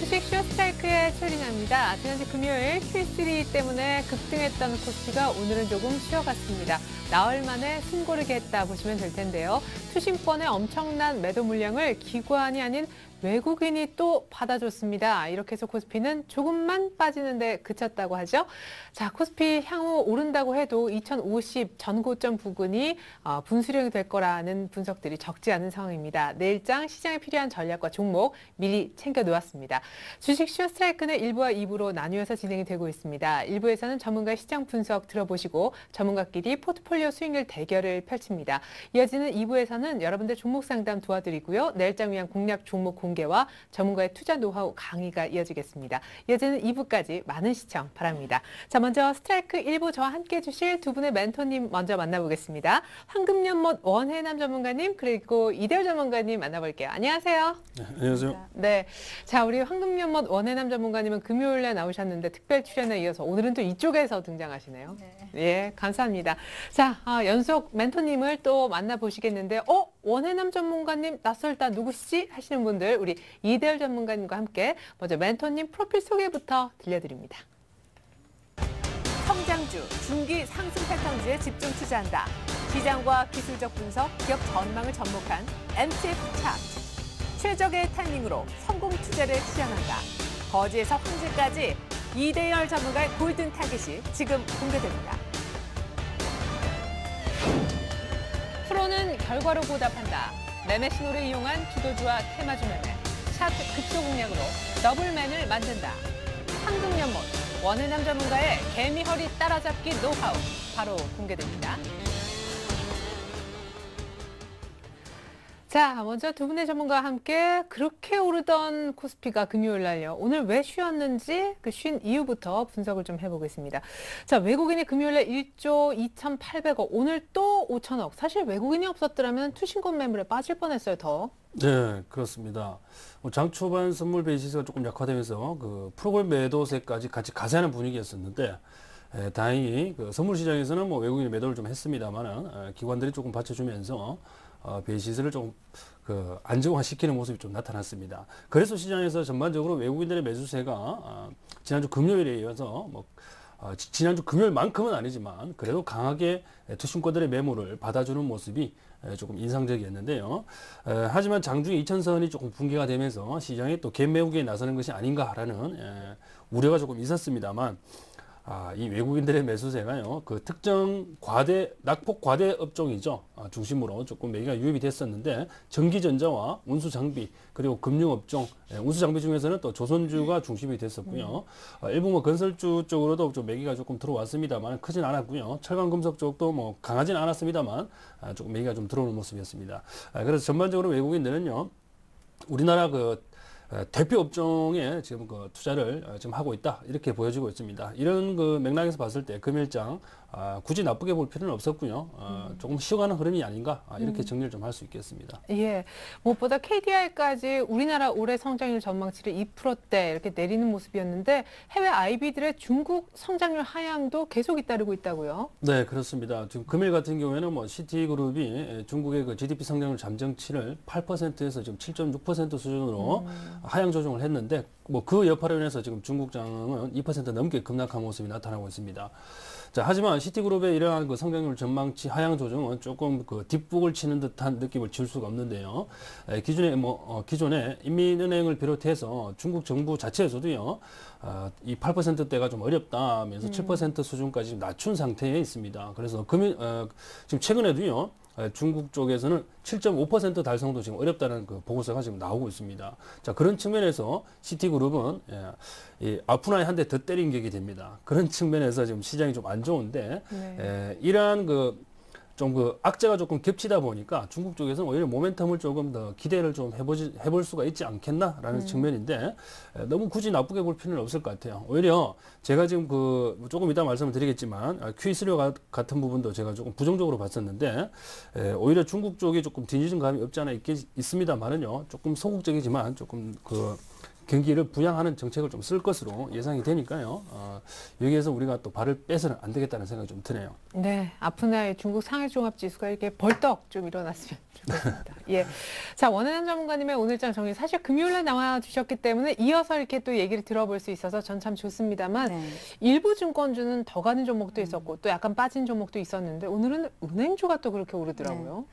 주식 쇼스트라이크의 최리나입니다. 지난주 금요일 Q3 때문에 급등했던 코스피가 오늘은 조금 쉬어갔습니다. 나흘 만에 숨고르게 했다 보시면 될 텐데요. 투신권의 엄청난 매도 물량을 기관이 아닌 외국인이 또 받아줬습니다. 이렇게 해서 코스피는 조금만 빠지는데 그쳤다고 하죠. 자, 코스피 향후 오른다고 해도 2050 전고점 부근이 분수령이 될 거라는 분석들이 적지 않은 상황입니다. 내일장 시장에 필요한 전략과 종목 미리 챙겨 놓았습니다. 주식 쇼스트라이크는 1부와 2부로 나뉘어서 진행이 되고 있습니다. 1부에서는 전문가 시장 분석 들어보시고 전문가끼리 포트폴리오 수익률 대결을 펼칩니다. 이어지는 2부에서는 여러분들 종목 상담 도와드리고요. 내일장 위한 공략 종목 공개와 전문가의 투자 노하우 강의가 이어지겠습니다. 이어지는 2부까지 많은 시청 바랍니다. 자, 먼저 스트라이크 1부 저와 함께 해주실 두 분의 멘토님 먼저 만나보겠습니다. 황금연못 원해남 전문가님 그리고 이대열 전문가님 만나볼게요. 안녕하세요. 네, 안녕하세요. 네, 자 우리 황금연못 원해남 전문가님은 금요일에 나오셨는데 특별 출연에 이어서 오늘은 또 이쪽에서 등장하시네요. 네. 예, 감사합니다. 자, 연속 멘토님을 또 만나보시겠는데 원해남 전문가님 낯설다 누구시지 하시는 분들 우리 이대열 전문가님과 함께 먼저 멘토님 프로필 소개부터 들려드립니다. 성장주, 중기 상승 패턴주에 집중 투자한다. 시장과 기술적 분석, 기업 전망을 접목한 MTF 차트. 최적의 타이밍으로 성공 투자를 실현한다. 거지에서 황제까지 이대열 전문가의 골든 타깃이 지금 공개됩니다. 프로는 결과로 보답한다. 매매 신호를 이용한 주도주와 테마주 매매, 차트 급소 공략으로 더블맨을 만든다. 황금연못, 원해남 전문가의 개미허리 따라잡기 노하우 바로 공개됩니다. 자, 먼저 두 분의 전문가와 함께 그렇게 오르던 코스피가 금요일 날요. 오늘 왜 쉬었는지 그 쉰 이유부터 분석을 좀 해보겠습니다. 자, 외국인이 금요일 날 1조 2,800억, 오늘 또 5천억. 사실 외국인이 없었더라면 투신권 매물에 빠질 뻔했어요, 더. 네, 그렇습니다. 장 초반 선물 베이시스가 조금 약화되면서 그 프로그램 매도세까지 같이 가세하는 분위기였었는데 다행히 그 선물 시장에서는 뭐 외국인이 매도를 좀 했습니다만은 기관들이 조금 받쳐주면서 베이시스를 좀 안정화시키는 모습이 좀 나타났습니다. 그래서 시장에서 전반적으로 외국인들의 매수세가 지난주 금요일에 이어서 지난주 금요일만큼은 아니지만 그래도 강하게 투신권들의 매물을 받아주는 모습이 조금 인상적이었는데요. 하지만 장중 2천선이 조금 붕괴가 되면서 시장에 또 갭매우기에 나서는 것이 아닌가라는 우려가 조금 있었습니다만 이 외국인들의 매수세가요, 그 특정 낙폭 과대 업종이죠. 중심으로 조금 매기가 유입이 됐었는데, 전기전자와 운수장비, 그리고 금융업종, 운수장비 중에서는 또 조선주가 중심이 됐었고요. 일부 건설주 쪽으로도 좀 매기가 조금 들어왔습니다만, 크진 않았고요. 철강금속 쪽도 뭐 강하진 않았습니다만, 조금 매기가 좀 들어오는 모습이었습니다. 그래서 전반적으로 외국인들은요, 우리나라 대표 업종에 지금 투자를 지금 하고 있다 이렇게 보여지고 있습니다. 이런 맥락에서 봤을 때 금일장 굳이 나쁘게 볼 필요는 없었고요. 조금 쉬어가는 흐름이 아닌가 이렇게 정리를 좀 할 수 있겠습니다. 예, 무엇보다 KDI까지 우리나라 올해 성장률 전망치를 2%대 이렇게 내리는 모습이었는데 해외 IB들의 중국 성장률 하향도 계속 잇따르고 있다고요? 네, 그렇습니다. 지금 금일 같은 경우에는 시티그룹이 중국의 GDP 성장률 잠정치를 8%에서 지금 7.6% 수준으로 하향 조정을 했는데 그 여파로 인해서 지금 중국장은 2% 넘게 급락한 모습이 나타나고 있습니다. 자, 하지만 시티그룹의 이러한 성장률 전망치 하향 조정은 조금 뒷북을 치는 듯한 느낌을 줄 수가 없는데요. 기존에 인민은행을 비롯해서 중국 정부 자체에서도요, 이 8%대가 좀 어렵다 하면서 7% 수준까지 낮춘 상태에 있습니다. 그래서 지금 최근에도요, 중국 쪽에서는 7.5% 달성도 지금 어렵다는 보고서가 지금 나오고 있습니다. 자, 그런 측면에서 시티그룹은 이 아프나에 한 대 더 때린 격이 됩니다. 그런 측면에서 지금 시장이 좀 안 좋은데, 이러한 악재가 조금 겹치다 보니까 중국 쪽에서는 오히려 모멘텀을 조금 더 기대를 좀 해볼 수가 있지 않겠나라는 측면인데, 너무 굳이 나쁘게 볼 필요는 없을 것 같아요. 오히려 제가 지금 조금 이따 말씀을 드리겠지만, Q3 같은 부분도 제가 조금 부정적으로 봤었는데, 오히려 중국 쪽이 조금 뒤늦은 감이 없지 않아 있습니다만은요, 조금 소극적이지만 조금 경기를 부양하는 정책을 좀 쓸 것으로 예상이 되니까요. 여기에서 우리가 또 발을 빼서는 안 되겠다는 생각이 좀 드네요. 네, 아프나의 중국 상해종합지수가 이렇게 벌떡 좀 일어났으면 좋겠습니다. 예, 자 원하는 전문가님의 오늘장 정리 사실 금요일에 나와주셨기 때문에 이어서 이렇게 또 얘기를 들어볼 수 있어서 전 참 좋습니다만 네. 일부 증권주는 더 가는 종목도 있었고 또 약간 빠진 종목도 있었는데 오늘은 은행주가 또 그렇게 오르더라고요.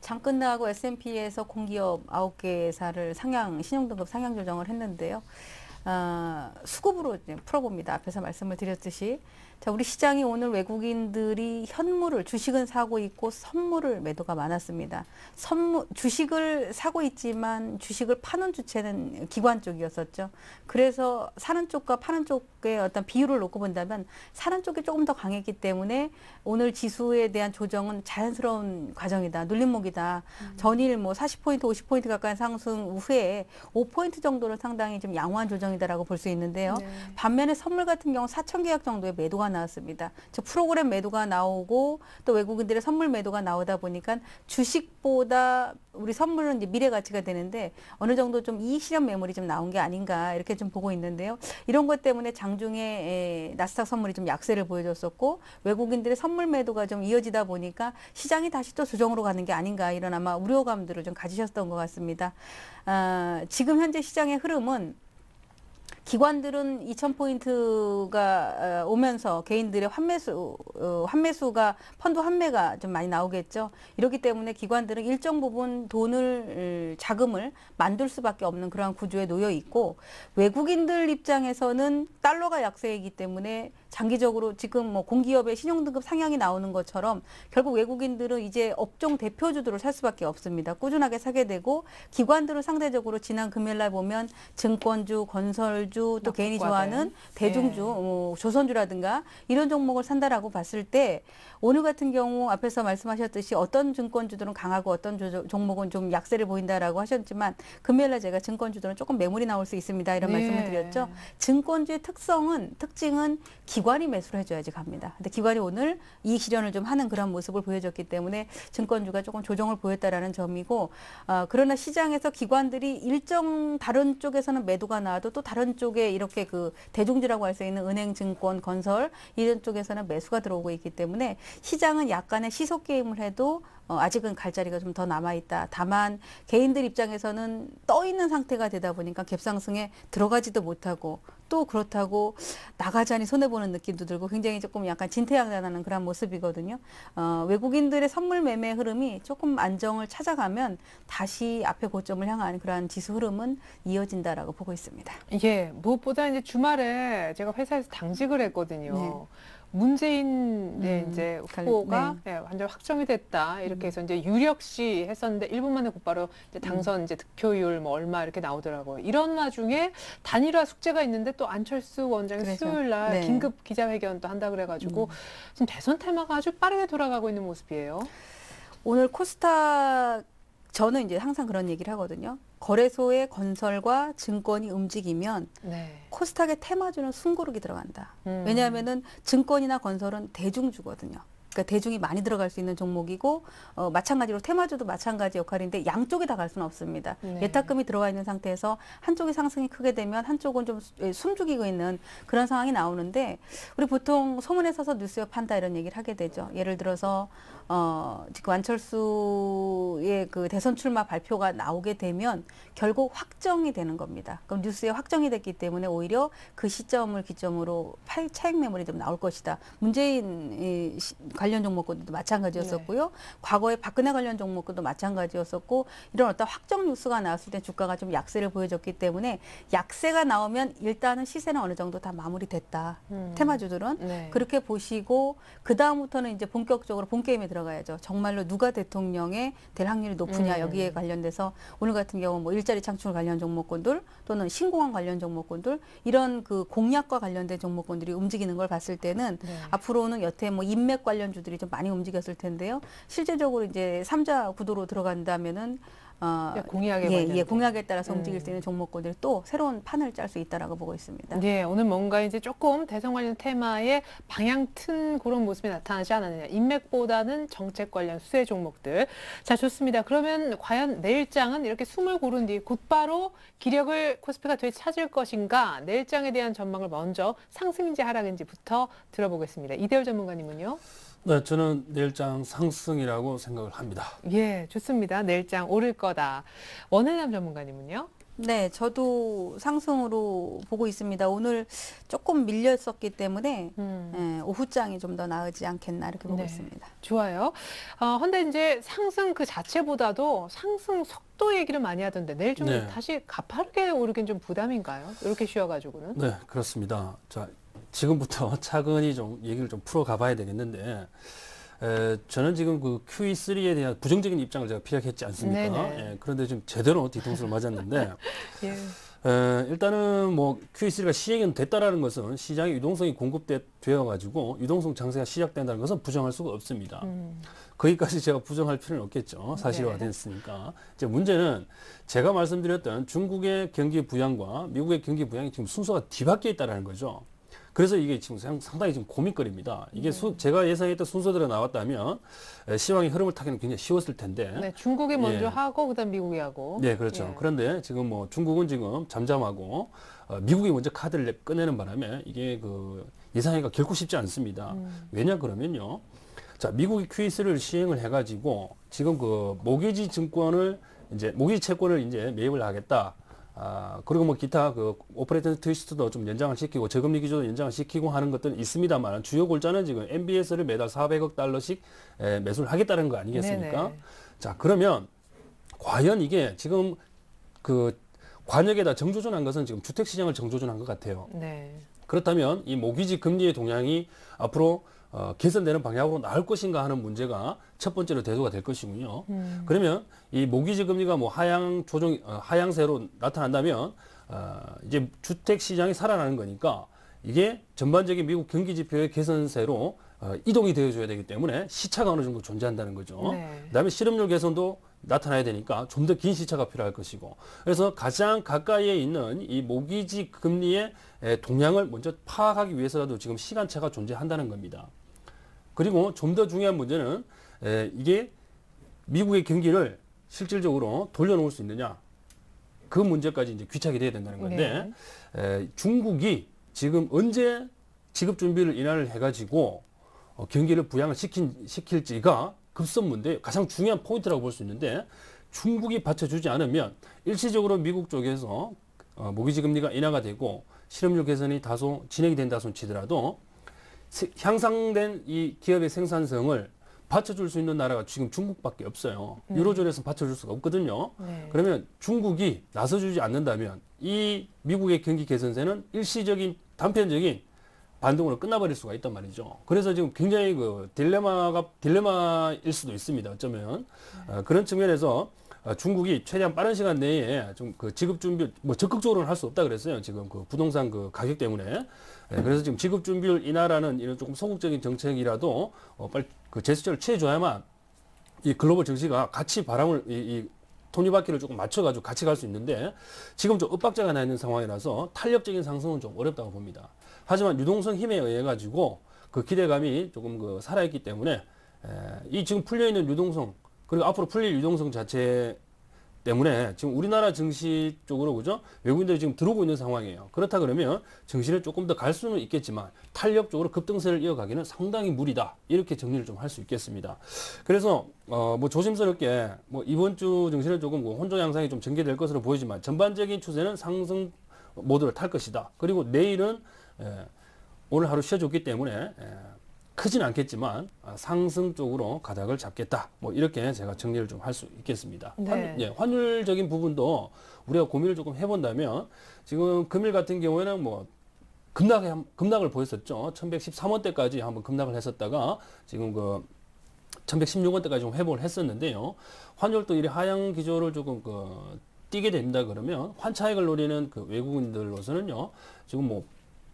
장 끝나고 S&P에서 공기업 9개사를 신용등급 상향 조정을 했는데요. 수급으로 이제 풀어봅니다. 앞에서 말씀을 드렸듯이. 자, 우리 시장이 오늘 외국인들이 주식은 사고 있고 선물을 매도가 많았습니다. 주식을 사고 있지만 주식을 파는 주체는 기관 쪽이었었죠. 그래서 사는 쪽과 파는 쪽의 어떤 비율을 놓고 본다면 사는 쪽이 조금 더 강했기 때문에 오늘 지수에 대한 조정은 자연스러운 과정이다. 눌림목이다. 전일 40포인트, 50포인트 가까이 상승 후에 5포인트 정도는 상당히 좀 양호한 조정이다라고 볼 수 있는데요. 네. 반면에 선물 같은 경우 4천 계약 정도의 매도가 나왔습니다. 즉 프로그램 매도가 나오고 또 외국인들의 선물 매도가 나오다 보니까 주식보다 우리 선물은 이제 미래 가치가 되는데 어느 정도 좀 이익 실현 매물이 좀 나온 게 아닌가 이렇게 좀 보고 있는데요. 이런 것 때문에 장중에 나스닥 선물이 좀 약세를 보여줬었고 외국인들의 선물 매도가 좀 이어지다 보니까 시장이 다시 또 조정으로 가는 게 아닌가 이런 아마 우려감들을 좀 가지셨던 것 같습니다. 지금 현재 시장의 흐름은 기관들은 2,000포인트가 오면서 개인들의 환매수가 펀드 환매가 좀 많이 나오겠죠. 이렇기 때문에 기관들은 일정 부분 자금을 만들 수밖에 없는 그러한 구조에 놓여 있고 외국인들 입장에서는 달러가 약세이기 때문에 장기적으로 지금 공기업의 신용등급 상향이 나오는 것처럼 결국 외국인들은 이제 업종 대표주들을 살 수밖에 없습니다. 꾸준하게 사게 되고 기관들은 상대적으로 지난 금요일 날 보면 증권주, 건설주 또 개인이 좋아하는 대중주, 조선주라든가 이런 종목을 산다라고 봤을 때 오늘 같은 경우 앞에서 말씀하셨듯이 어떤 증권주들은 강하고 어떤 종목은 좀 약세를 보인다라고 하셨지만 금요일 날 제가 증권주들은 조금 매물이 나올 수 있습니다. 이런 말씀을 드렸죠. 증권주의 특징은 기관이 매수를 해줘야지 갑니다. 근데 기관이 오늘 이익 실현을 좀 하는 그런 모습을 보여줬기 때문에 증권주가 조금 조정을 보였다라는 점이고 그러나 시장에서 기관들이 일정 다른 쪽에서는 매도가 나와도 또 다른 쪽에 이렇게 그 대중주라고 할 수 있는 은행, 증권, 건설 이런 쪽에서는 매수가 들어오고 있기 때문에 시장은 약간의 시속 게임을 해도 아직은 갈 자리가 좀 더 남아있다. 다만 개인들 입장에서는 떠 있는 상태가 되다 보니까 갭상승에 들어가지도 못하고 또 그렇다고 나가자니 손해보는 느낌도 들고 굉장히 조금 약간 진퇴양난하는 그런 모습이거든요. 외국인들의 선물 매매 흐름이 조금 안정을 찾아가면 다시 앞에 고점을 향한 그러한 지수 흐름은 이어진다라고 보고 있습니다. 예, 무엇보다 이제 주말에 제가 회사에서 당직을 했거든요. 문재인의 이제 후보가 완전 확정이 됐다. 이렇게 해서 이제 유력시 했었는데 1분 만에 곧바로 이제 당선 이제 득표율 뭐 얼마 이렇게 나오더라고요. 이런 와중에 단일화 숙제가 있는데 또 안철수 원장이 수요일 날 긴급 기자회견도 한다 그래가지고 지금 대선 테마가 아주 빠르게 돌아가고 있는 모습이에요. 오늘 코스닥 저는 이제 항상 그런 얘기를 하거든요. 거래소의 건설과 증권이 움직이면 코스닥의 테마주는 숨고르기 들어간다. 왜냐하면은 증권이나 건설은 대중주거든요. 그러니까 대중이 많이 들어갈 수 있는 종목이고 마찬가지로 테마주도 마찬가지 역할인데 양쪽이 다 갈 수는 없습니다. 예탁금이 들어와 있는 상태에서 한쪽이 상승이 크게 되면 한쪽은 좀 숨죽이고 있는 그런 상황이 나오는데 우리 보통 소문에 서서 뉴스에 판다 이런 얘기를 하게 되죠. 예를 들어서 지금 안철수의 그 대선 출마 발표가 나오게 되면 결국 확정이 되는 겁니다. 그럼 뉴스에 확정이 됐기 때문에 오히려 그 시점을 기점으로 차익 매물이 좀 나올 것이다. 문재인 관련 종목군도 마찬가지였었고요. 과거에 박근혜 관련 종목군도 마찬가지였었고 이런 어떤 확정 뉴스가 나왔을 때 주가가 좀 약세를 보여줬기 때문에 약세가 나오면 일단은 시세는 어느 정도 다 마무리됐다. 테마주들은 그렇게 보시고 그 다음부터는 이제 본격적으로 본 게임에 들어가야죠. 정말로 누가 대통령에 될 확률이 높으냐 여기에 관련돼서 오늘 같은 경우 뭐 일자리 창출 관련 종목군들 또는 신공항 관련 종목군들 이런 그 공약과 관련된 종목군들이 움직이는 걸 봤을 때는 앞으로는 여태 뭐 인맥 관련 주들이 좀 많이 움직였을 텐데요. 실제적으로 이제 3자 구도로 들어간다면은 공약에 예, 관련된. 공약에 따라서 움직일 수 있는 종목군들이 또 새로운 판을 짤 수 있다라고 보고 있습니다. 네, 오늘 뭔가 이제 조금 대선 관련 테마에 방향 튼 그런 모습이 나타나지 않았느냐. 인맥보다는 정책 관련 수혜 종목들. 자, 좋습니다. 그러면 과연 내일장은 이렇게 숨을 고른 뒤 곧바로 기력을 코스피가 되찾을 것인가? 내일장에 대한 전망을 먼저 상승인지 하락인지부터 들어보겠습니다. 이대열 전문가님은요? 네, 저는 내일장 상승이라고 생각을 합니다. 예, 좋습니다. 내일장 오를 거다. 원혜남 전문가님은요? 네, 저도 상승으로 보고 있습니다. 오늘 조금 밀렸었기 때문에 오후장이 좀 더 나으지 않겠나 이렇게 보고 네. 있습니다. 좋아요. 근데 이제 상승 그 자체보다도 상승 속도 얘기를 많이 하던데 내일 좀 네. 다시 가파르게 오르긴 좀 부담인가요? 이렇게 쉬어가지고는. 네, 그렇습니다. 자, 지금부터 차근히 좀 얘기를 좀 풀어가 봐야 되겠는데, 저는 지금 그 QE3에 대한 부정적인 입장을 제가 피력했지 않습니까? 네네. 예, 그런데 지금 제대로 뒤통수를 맞았는데, 예. 일단은 뭐 QE3가 시행은 됐다라는 것은 시장의 유동성이 공급되어 가지고 유동성 장세가 시작된다는 것은 부정할 수가 없습니다. 거기까지 제가 부정할 필요는 없겠죠. 사실화 네. 됐으니까. 이제 문제는 제가 말씀드렸던 중국의 경기 부양과 미국의 경기 부양이 지금 순서가 뒤바뀌어 있다는 거죠. 그래서 이게 지금 상당히 지금 고민거리입니다. 이게 제가 예상했던 순서대로 나왔다면 시황의 흐름을 타기는 굉장히 쉬웠을 텐데. 네, 중국이 먼저 예. 하고 그다음 미국이 하고. 네, 그렇죠. 예. 그런데 지금 뭐 중국은 지금 잠잠하고 미국이 먼저 카드를 꺼내는 바람에 이게 그 예상하기가 결코 쉽지 않습니다. 왜냐 그러면요. 자, 미국이 QE3를 시행을 해가지고 지금 그 모기지 증권을 이제 모기지 채권을 이제 매입을 하겠다. 그리고 뭐 기타 그 오퍼레이팅 트위스트도 좀 연장을 시키고 저금리 기조도 연장을 시키고 하는 것들은 있습니다만 주요 골자는 지금 MBS를 매달 400억 달러씩 매수를 하겠다는 거 아니겠습니까? 네네. 자, 그러면 과연 이게 지금 그 관역에다 정조준한 것은 지금 주택시장을 정조준한 것 같아요. 네. 그렇다면 이 모기지 금리의 동향이 앞으로 개선되는 방향으로 나올 것인가 하는 문제가 첫 번째로 대두가 될 것이군요. 그러면 이 모기지 금리가 뭐 하향 조정, 하향세로 나타난다면 이제 주택 시장이 살아나는 거니까 이게 전반적인 미국 경기 지표의 개선세로 이동이 되어줘야 되기 때문에 시차가 어느 정도 존재한다는 거죠. 네. 그다음에 실업률 개선도 나타나야 되니까 좀 더 긴 시차가 필요할 것이고, 그래서 가장 가까이에 있는 이 모기지 금리의 동향을 먼저 파악하기 위해서라도 지금 시간차가 존재한다는 겁니다. 그리고 좀 더 중요한 문제는 이게 미국의 경기를 실질적으로 돌려놓을 수 있느냐, 그 문제까지 이제 귀착이 돼야 된다는 건데, 중국이 지금 언제 지급 준비를 인하를 해가지고 경기를 부양을 시킬지가 급선무인데 가장 중요한 포인트라고 볼 수 있는데, 중국이 받쳐주지 않으면 일시적으로 미국 쪽에서 모기지 금리가 인하가 되고 실업률 개선이 다소 진행이 된다 손 치더라도 향상된 이 기업의 생산성을 받쳐줄 수 있는 나라가 지금 중국밖에 없어요. 유로존에서 받쳐줄 수가 없거든요. 네. 그러면 중국이 나서주지 않는다면 이 미국의 경기 개선세는 일시적인 단편적인 반등으로 끝나버릴 수가 있단 말이죠. 그래서 지금 굉장히 그 딜레마일 수도 있습니다. 어쩌면 그런 측면에서 중국이 최대한 빠른 시간 내에 좀 그 지급 준비 뭐 적극적으로는 할 수 없다 그랬어요. 지금 그 부동산 그 가격 때문에. 그래서 지금 지급 준비율 인하라는 이런 조금 소극적인 정책이라도 빨리 그 제스처를 취해줘야만 이 글로벌 증시가 같이 바람을 이 톱니바퀴를 조금 맞춰가지고 같이 갈 수 있는데, 지금 좀 엇박자가 나 있는 상황이라서 탄력적인 상승은 좀 어렵다고 봅니다. 하지만 유동성 힘에 의해 가지고 그 기대감이 조금 그 살아있기 때문에 이 지금 풀려 있는 유동성, 그리고 앞으로 풀릴 유동성 자체 때문에 지금 우리나라 증시 쪽으로 그죠, 외국인들이 지금 들어오고 있는 상황이에요. 그렇다 그러면 증시를 조금 더 갈 수는 있겠지만 탄력적으로 급등세를 이어가기는 상당히 무리다, 이렇게 정리를 좀 할 수 있겠습니다. 그래서 뭐 조심스럽게 뭐 이번 주 증시는 조금 뭐 혼조 양상이 좀 전개될 것으로 보이지만 전반적인 추세는 상승 모드를 탈 것이다. 그리고 내일은 오늘 하루 쉬어줬기 때문에 크진 않겠지만 상승 쪽으로 가닥을 잡겠다. 뭐 이렇게 제가 정리를 좀 할 수 있겠습니다. 네. 환율적인 부분도 우리가 고민을 조금 해본다면, 지금 금일 같은 경우에는 뭐 급락을 보였었죠. 1113원대까지 한번 급락을 했었다가 지금 그 1116원대까지 좀 회복을 했었는데요. 환율도 이 하향 기조를 조금 띄게 됩니다. 그러면 환차익을 노리는 그 외국인들로서는요, 지금 뭐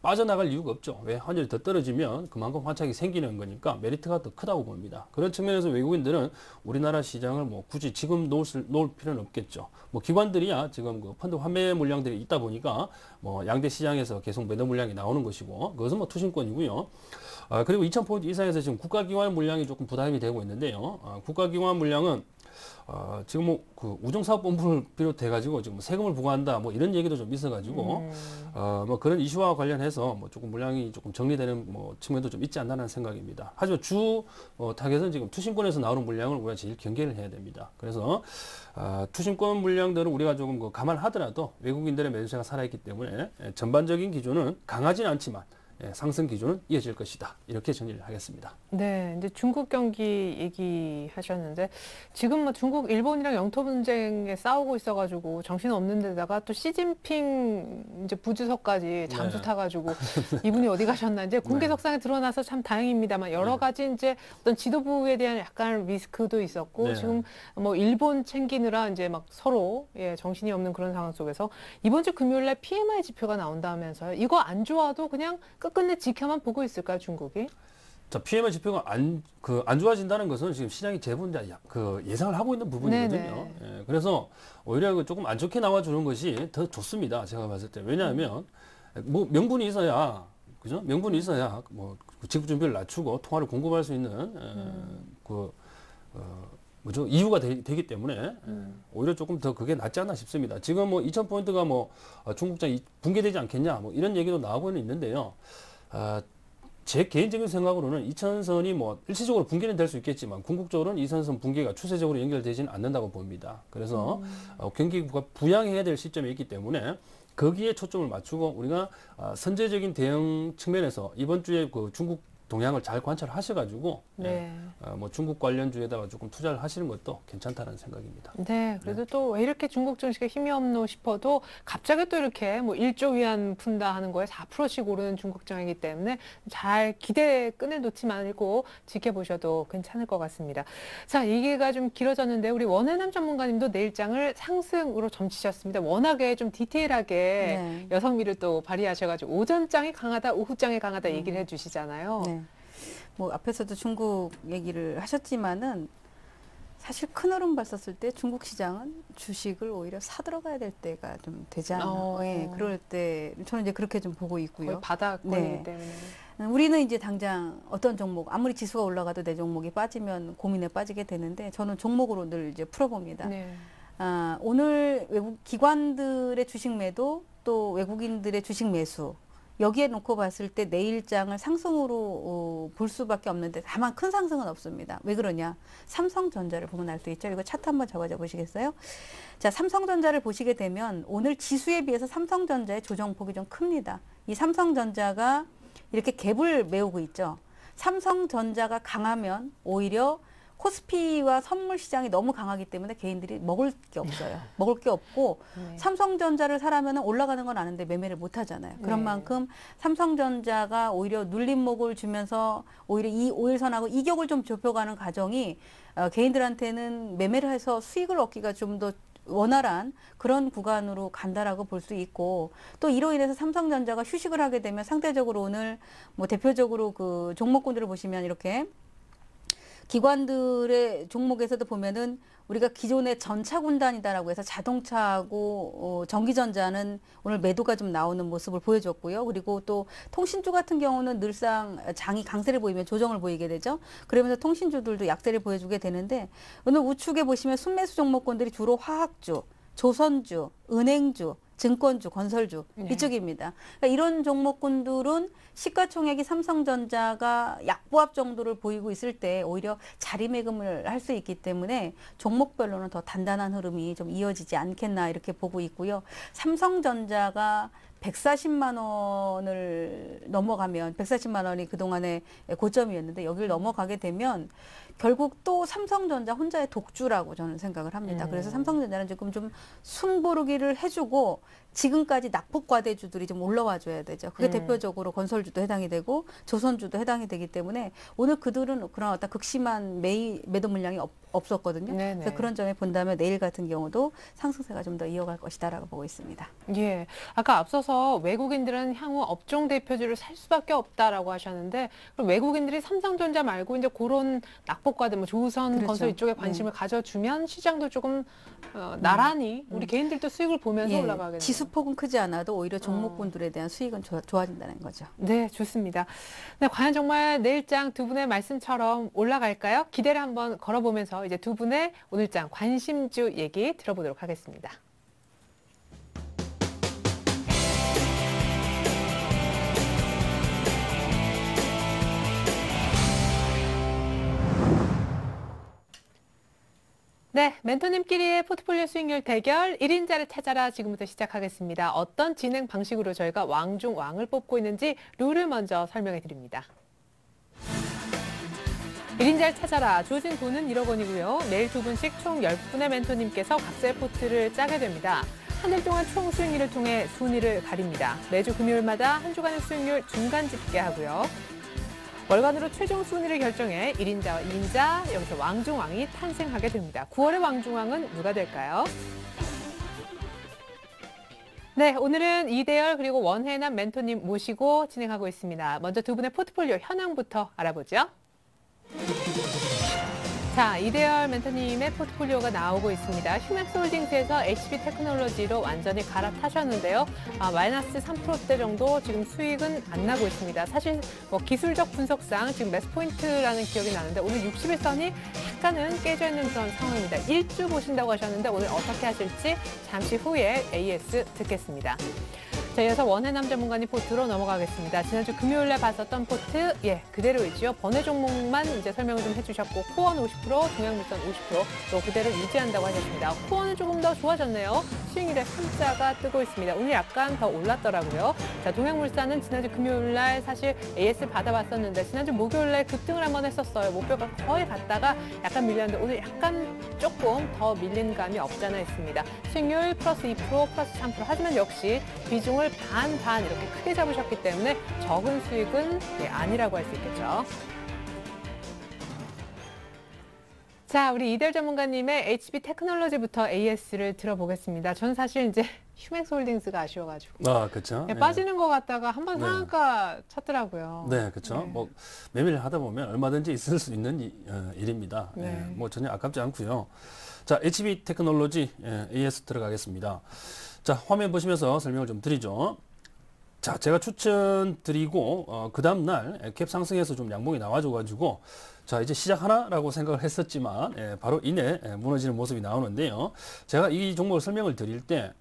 빠져나갈 이유가 없죠. 왜? 환율이 더 떨어지면 그만큼 환착이 생기는 거니까 메리트가 더 크다고 봅니다. 그런 측면에서 외국인들은 우리나라 시장을 뭐 굳이 지금 놓을 필요는 없겠죠. 뭐 기관들이야 지금 그 펀드 환매 물량들이 있다 보니까 뭐 양대 시장에서 계속 매도 물량이 나오는 것이고 그것은 뭐 투신권이고요. 그리고 2,000포인트 이상에서 지금 국가기관 물량이 조금 부담이 되고 있는데요. 국가기관 물량은 지금 뭐 그 우정사업본부를 비롯해가지고 지금 세금을 부과한다 뭐 이런 얘기도 좀 있어가지고 뭐 그런 이슈와 관련해서 뭐 조금 물량이 조금 정리되는 뭐 측면도 좀 있지 않나라는 생각입니다. 하지만 주 타겟은 지금 투신권에서 나오는 물량을 우리가 제일 경계를 해야 됩니다. 그래서 투신권 물량들은 우리가 조금 그 감안하더라도 외국인들의 매수세가 살아있기 때문에 전반적인 기조는 강하지는 않지만 상승 기조는 이어질 것이다. 이렇게 정리를 하겠습니다. 네, 이제 중국 경기 얘기하셨는데 지금 뭐 중국, 일본이랑 영토 분쟁에 싸우고 있어가지고 정신 없는 데다가 또 시진핑 이제 부주석까지 잠수 네. 타가지고 이분이 어디 가셨나 이제 공개석상에 드러나서 참 다행입니다만 여러 가지 이제 어떤 지도부에 대한 약간 리스크도 있었고 네. 지금 뭐 일본 챙기느라 이제 막 서로 정신이 없는 그런 상황 속에서 이번 주 금요일날 PMI 지표가 나온다면서요. 이거 안 좋아도 그냥 끝끝내 지켜만 보고 있을까요, 중국이? 자, PMI 지표가 안 좋아진다는 것은 지금 시장이 대부분 다 예상을 하고 있는 부분이거든요. 예, 그래서 오히려 조금 안 좋게 나와주는 것이 더 좋습니다. 제가 봤을 때. 왜냐하면 뭐 명분이 있어야, 그죠? 명분이 있어야 뭐 지급 준비를 낮추고 통화를 공급할 수 있는 이유가 되기 때문에 오히려 조금 더 그게 낫지 않나 싶습니다. 지금 뭐 2,000포인트가 뭐 중국장이 붕괴되지 않겠냐 뭐 이런 얘기도 나오고는 있는데요. 제 개인적인 생각으로는 2,000선이 뭐 일시적으로 붕괴는 될 수 있겠지만 궁극적으로는 2,000선 붕괴가 추세적으로 연결되지는 않는다고 봅니다. 그래서 경기가 부양해야 될 시점에 있기 때문에 거기에 초점을 맞추고 우리가 선제적인 대응 측면에서 이번 주에 그 중국 동향을 잘 관찰하셔가지고 뭐 중국 관련주에다가 조금 투자를 하시는 것도 괜찮다는 생각입니다. 네, 그래도 또 왜 이렇게 중국 증시가 힘이 없노 싶어도 갑자기 또 이렇게 뭐 1조 위안 푼다 하는 거에 4%씩 오르는 중국장이기 때문에 잘 기대 끈을 놓지 말고 지켜보셔도 괜찮을 것 같습니다. 자, 얘기가 좀 길어졌는데 우리 원해남 전문가님도 내일장을 상승으로 점치셨습니다. 워낙에 좀 디테일하게 여성미를 또 발휘하셔가지고 오전장이 강하다, 오후장이 강하다 얘기를 해주시잖아요. 네. 뭐 앞에서도 중국 얘기를 하셨지만은 사실 큰 흐름 봤었을 때 중국 시장은 주식을 오히려 사 들어가야 될 때가 좀 되지 않나. 예, 그럴 때 저는 이제 그렇게 좀 보고 있고요. 거의 바닥권이기 때문에. 우리는 이제 당장 어떤 종목 아무리 지수가 올라가도 내 종목이 빠지면 고민에 빠지게 되는데 저는 종목으로 늘 이제 풀어봅니다. 오늘 외국 기관들의 주식 매도 또 외국인들의 주식 매수 여기에 놓고 봤을 때 내일장을 상승으로 볼 수밖에 없는데 다만 큰 상승은 없습니다. 왜 그러냐? 삼성전자를 보면 알 수 있죠. 이거 차트 한번 잡아줘 보시겠어요? 자, 삼성전자를 보시게 되면 오늘 지수에 비해서 삼성전자의 조정폭이 좀 큽니다. 이 삼성전자가 이렇게 갭을 메우고 있죠. 삼성전자가 강하면 오히려 코스피와 선물 시장이 너무 강하기 때문에 개인들이 먹을 게 없어요. 먹을 게 없고 삼성전자를 사라면 올라가는 건 아는데 매매를 못 하잖아요. 그런 만큼 삼성전자가 오히려 눌림목을 주면서 오히려 이 5일선하고 이격을 좀 좁혀가는 과정이 개인들한테는 매매를 해서 수익을 얻기가 좀 더 원활한 그런 구간으로 간다라고 볼 수 있고 또 이로 인해서 삼성전자가 휴식을 하게 되면 상대적으로 오늘 뭐 대표적으로 그 종목군들을 보시면 이렇게 기관들의 종목에서도 보면은 우리가 기존의 전차 군단이다라고 해서 자동차하고 전기전자는 오늘 매도가 좀 나오는 모습을 보여줬고요. 그리고 또 통신주 같은 경우는 늘상 장이 강세를 보이면 조정을 보이게 되죠. 그러면서 통신주들도 약세를 보여주게 되는데 오늘 우측에 보시면 순매수 종목군들이 주로 화학주, 조선주, 은행주, 증권주, 건설주 이쪽입니다. 그러니까 이런 종목군들은 시가총액이 삼성전자가 약보합 정도를 보이고 있을 때 오히려 자리매김을 할 수 있기 때문에 종목별로는 더 단단한 흐름이 좀 이어지지 않겠나 이렇게 보고 있고요. 삼성전자가 140만 원을 넘어가면 140만 원이 그동안의 고점이었는데 여기를 넘어가게 되면 결국 또 삼성전자 혼자의 독주라고 저는 생각을 합니다. 그래서 삼성전자는 지금 좀 숨고르기를 해주고 지금까지 낙폭과대주들이 좀 올라와 줘야 되죠. 그게 대표적으로 건설주도 해당이 되고 조선주도 해당이 되기 때문에 오늘 그들은 그런 어떤 극심한 매도 물량이 없었거든요. 네네. 그래서 그런 점에 본다면 내일 같은 경우도 상승세가 좀 더 이어갈 것이다라고 보고 있습니다. 예. 아까 앞서서 외국인들은 향후 업종 대표주를 살 수밖에 없다라고 하셨는데 그럼 외국인들이 삼성전자 말고 이제 그런 낙폭과대 뭐 조선 그렇죠. 건설 이쪽에 관심을 가져주면 시장도 조금 나란히 우리 개인들도 수익을 보면서 올라가겠네요. 지수폭은 크지 않아도 오히려 종목군들에 대한 수익은 좋아진다는 거죠. 네, 좋습니다. 네, 과연 정말 내일장 두 분의 말씀처럼 올라갈까요? 기대를 한번 걸어보면서 이제 두 분의 오늘장 관심주 얘기 들어보도록 하겠습니다. 네, 멘토님끼리의 포트폴리오 수익률 대결 1인자를 찾아라 지금부터 시작하겠습니다. 어떤 진행 방식으로 저희가 왕 중 왕을 뽑고 있는지 룰을 먼저 설명해 드립니다. 1인자를 찾아라. 주어진 돈은 1억 원이고요. 매일 두 분씩 총 10분의 멘토님께서 각자의 포트를 짜게 됩니다. 한 달 동안 총 수익률을 통해 순위를 가립니다. 매주 금요일마다 한 주간의 수익률 중간 집계하고요. 월간으로 최종 순위를 결정해 1인자와 2인자, 여기서 왕중왕이 탄생하게 됩니다. 9월의 왕중왕은 누가 될까요? 네, 오늘은 이대열 그리고 원혜남 멘토님 모시고 진행하고 있습니다. 먼저 두 분의 포트폴리오 현황부터 알아보죠. 자, 이대열 멘토님의 포트폴리오가 나오고 있습니다. 휴맥스홀딩스에서 HP 테크놀로지로 완전히 갈아타셨는데요. 마이너스 3%대 정도 지금 수익은 안 나고 있습니다. 사실 뭐 기술적 분석상 지금 매스포인트라는 기억이 나는데 오늘 61선이 약간은 깨져 있는 그런 상황입니다. 1주 보신다고 하셨는데 오늘 어떻게 하실지 잠시 후에 AS 듣겠습니다. 자, 이어서 원혜남 전문가님 포트로 넘어가겠습니다. 지난주 금요일에 봤었던 포트, 그대로이죠. 번외 종목만 이제 설명을 좀 해주셨고, 코어는 50%, 동양물산 50%또 그대로 유지한다고 하셨습니다. 코어는 조금 더 좋아졌네요. 수익률에 3자가 뜨고 있습니다. 오늘 약간 더 올랐더라고요. 자, 동양물산은 지난주 금요일날 사실 AS 받아봤었는데 지난주 목요일날 급등을 한번 했었어요. 목표가 거의 갔다가 약간 밀렸는데 오늘 약간 조금 더 밀린 감이 없잖아 있습니다. 수익률 플러스 2%, 플러스 3%. 하지만 역시 비중을 반 이렇게 크게 잡으셨기 때문에 적은 수익은 아니라고 할 수 있겠죠. 자, 우리 이대열 전문가님의 HP 테크놀로지부터 AS를 들어보겠습니다. 저는 사실 이제 휴맥스홀딩스가 아쉬워가지고 그렇죠. 빠지는 것 같다가 한번 상한가 쳤더라고요. 네, 그렇죠. 뭐 매매를 하다 보면 얼마든지 있을 수 있는 일입니다. 뭐 전혀 아깝지 않고요. 자, HP 테크놀로지 AS 들어가겠습니다. 자, 화면 보시면서 설명을 좀 드리죠. 자, 제가 추천드리고 그 다음날 갭 상승해서 좀 양봉이 나와줘가지고 자, 이제 시작하나라고 생각을 했었지만 바로 이내 무너지는 모습이 나오는데요. 제가 이 종목을 설명을 드릴 때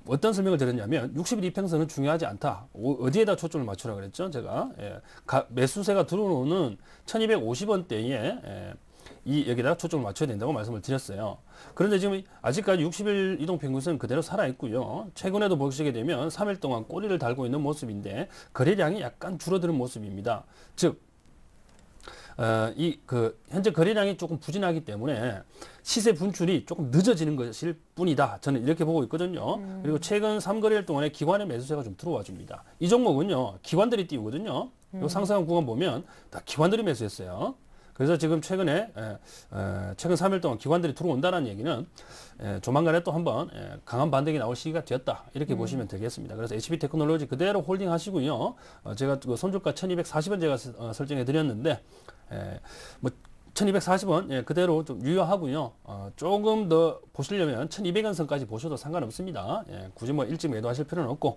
어떤 설명을 드렸냐면 60일 이평선은 중요하지 않다. 어디에다 초점을 맞추라 그랬죠? 제가 매수세가 들어오는 1250원대에 여기다가 초점을 맞춰야 된다고 말씀을 드렸어요. 그런데 지금 아직까지 60일 이동평균선 그대로 살아있고요. 최근에도 보시게 되면 3일 동안 꼬리를 달고 있는 모습인데 거래량이 약간 줄어드는 모습입니다. 즉 현재 거래량이 조금 부진하기 때문에 시세 분출이 조금 늦어지는 것일 뿐이다. 저는 이렇게 보고 있거든요. 그리고 최근 3거래일 동안에 기관의 매수세가 좀 들어와 줍니다. 이 종목은요, 기관들이 띄우거든요. 이 상승한 구간 보면 다 기관들이 매수했어요. 그래서 지금 최근 3일 동안 기관들이 들어온다는 얘기는 조만간에 또 한번 강한 반등이 나올 시기가 되었다. 이렇게 보시면 되겠습니다. 그래서 HP 테크놀로지 그대로 홀딩 하시고요. 제가 그 손절가 1240원 제가 설정해 드렸는데, 뭐 1240원 그대로 좀 유효하고요. 조금 더 보시려면 1200원 선까지 보셔도 상관없습니다. 굳이 뭐 일찍 매도하실 필요는 없고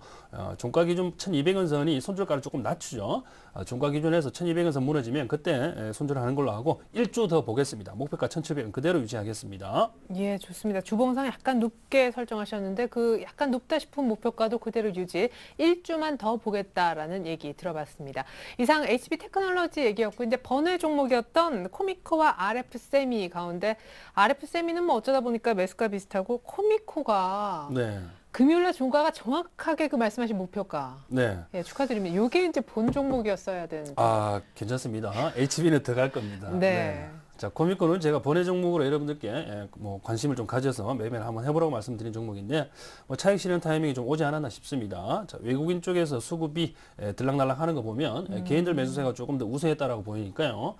종가 기준 1200원 선이 손절가를 조금 낮추죠. 종가 기준에서 1200원 선 무너지면 그때 손절하는 걸로 하고 1주 더 보겠습니다. 목표가 1700원 그대로 유지하겠습니다. 예, 좋습니다. 주봉상 약간 높게 설정하셨는데 그 약간 높다 싶은 목표가도 그대로 유지. 1주만 더 보겠다라는 얘기 들어봤습니다. 이상 HP 테크놀로지 얘기였고 이제 번외 종목이었던 코미코와 RF 세미 가운데 RF 세미는 뭐 어쩌다 보니까 매수가 비슷하고 코미코가 금요일날 종가가 정확하게 그 말씀하신 목표가. 예, 축하드립니다. 이게 이제 본 종목이었어야 되는데. 괜찮습니다. HB는 더 갈 겁니다. 자, 코미코는 제가 번외 종목으로 여러분들께 뭐 관심을 좀 가져서 매매를 한번 해보라고 말씀드린 종목인데 뭐 차익 실현 타이밍이 좀 오지 않았나 싶습니다. 자, 외국인 쪽에서 수급이 들락날락 하는 거 보면 개인들 매수세가 조금 더 우세했다라고 보이니까요.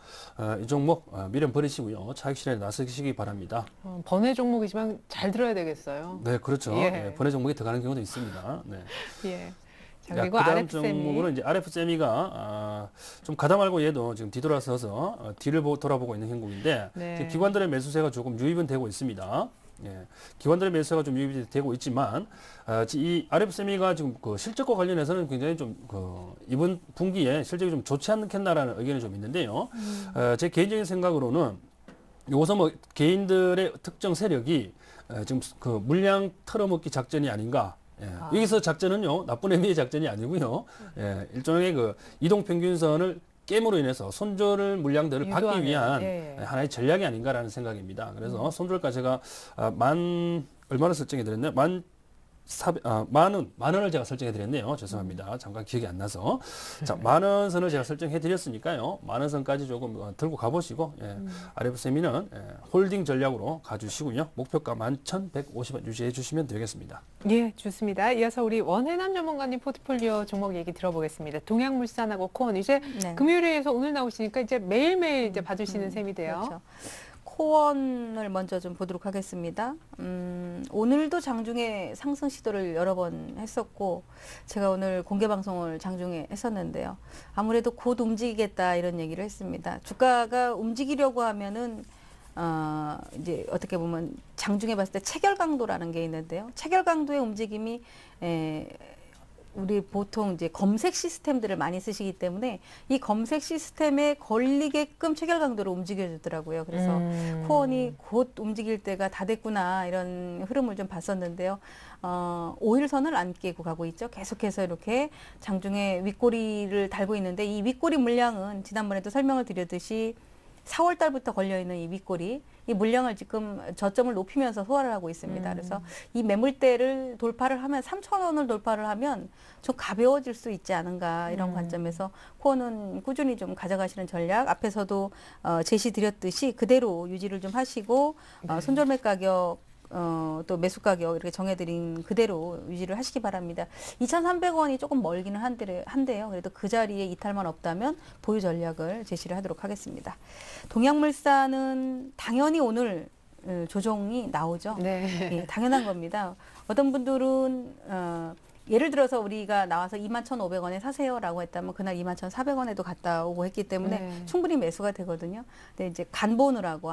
이 종목 미련 버리시고요. 차익 실현에 나서시기 바랍니다. 번외 종목이지만 잘 들어야 되겠어요. 네, 그렇죠. 예. 번외 종목에 들어가는 경우도 있습니다. 네. 예. 자, 자, 그리고 그다음 RF세미. 종목으로 이제 RF세미가 좀 가다 말고 얘도 지금 뒤돌아서서 뒤를 돌아보고 있는 형국인데 네. 지금 기관들의 매수세가 조금 유입은 되고 있습니다. 예, 기관들의 매수세가 좀 유입이 되고 있지만 이 RF세미가 지금 그 실적과 관련해서는 굉장히 좀 이번 분기에 실적이 좀 좋지 않겠나라는 의견이 좀 있는데요. 제 개인적인 생각으로는 요것은 뭐 개인들의 특정 세력이 지금 그 물량 털어먹기 작전이 아닌가. 예, 여기서 작전은요, 나쁜 의미의 작전이 아니고요. 예, 일종의 그 이동평균선을 깨므로 인해서 손절 물량들을 받기 유도하는, 위한 예. 하나의 전략이 아닌가라는 생각입니다. 그래서 손절가 제가 얼마나 설정해 드렸나요? 만 원을 제가 설정해 드렸네요. 죄송합니다. 잠깐 기억이 안 나서. 자, 10,000원 선을 제가 설정해 드렸으니까요. 10,000원 선까지 조금 들고 가보시고, RF세미는 홀딩 전략으로 가주시고요. 목표가 11,150원 유지해 주시면 되겠습니다. 예, 좋습니다. 이어서 우리 원해남 전문가님 포트폴리오 종목 얘기 들어보겠습니다. 동양물산하고 코원 이제 네. 금요일에서 오늘 나오시니까 이제 매일매일 이제 봐주시는 셈이 돼요. 그렇죠. 코원을 먼저 좀 보도록 하겠습니다. 오늘도 장중에 상승 시도를 여러 번 했었고, 제가 오늘 공개 방송을 장중에 했었는데요. 아무래도 곧 움직이겠다 이런 얘기를 했습니다. 주가가 움직이려고 하면은 이제 어떻게 보면 장중에 봤을 때 체결 강도라는 게 있는데요. 체결 강도의 움직임이 우리 보통 이제 검색 시스템들을 많이 쓰시기 때문에 이 검색 시스템에 걸리게끔 체결 강도를 움직여주더라고요. 그래서 코원이 곧 움직일 때가 다 됐구나 이런 흐름을 좀 봤었는데요. 5일선을 안 깨고 가고 있죠. 계속해서 이렇게 장중에 윗꼬리를 달고 있는데 이 윗꼬리 물량은 지난번에도 설명을 드렸듯이 4월 달부터 걸려있는 이 윗꼬리, 이 물량을 지금 저점을 높이면서 소화를 하고 있습니다. 그래서 이 매물대를 돌파를 하면 3,000원을 돌파를 하면 좀 가벼워질 수 있지 않은가 이런 관점에서 코어는 꾸준히 좀 가져가시는 전략 앞에서도 제시드렸듯이 그대로 유지를 좀 하시고 손절매 가격 또 매수 가격 이렇게 정해드린 그대로 유지를 하시기 바랍니다. 2,300원이 조금 멀기는 한데요. 그래도 그 자리에 이탈만 없다면 보유 전략을 제시를 하도록 하겠습니다. 동양물산은 당연히 오늘 조정이 나오죠. 네. 예, 당연한 겁니다. 어떤 분들은 예를 들어서 우리가 나와서 21,500원에 사세요라고 했다면 그날 21,400원에도 갔다 오고 했기 때문에 네. 충분히 매수가 되거든요. 근데 이제 간 보느라고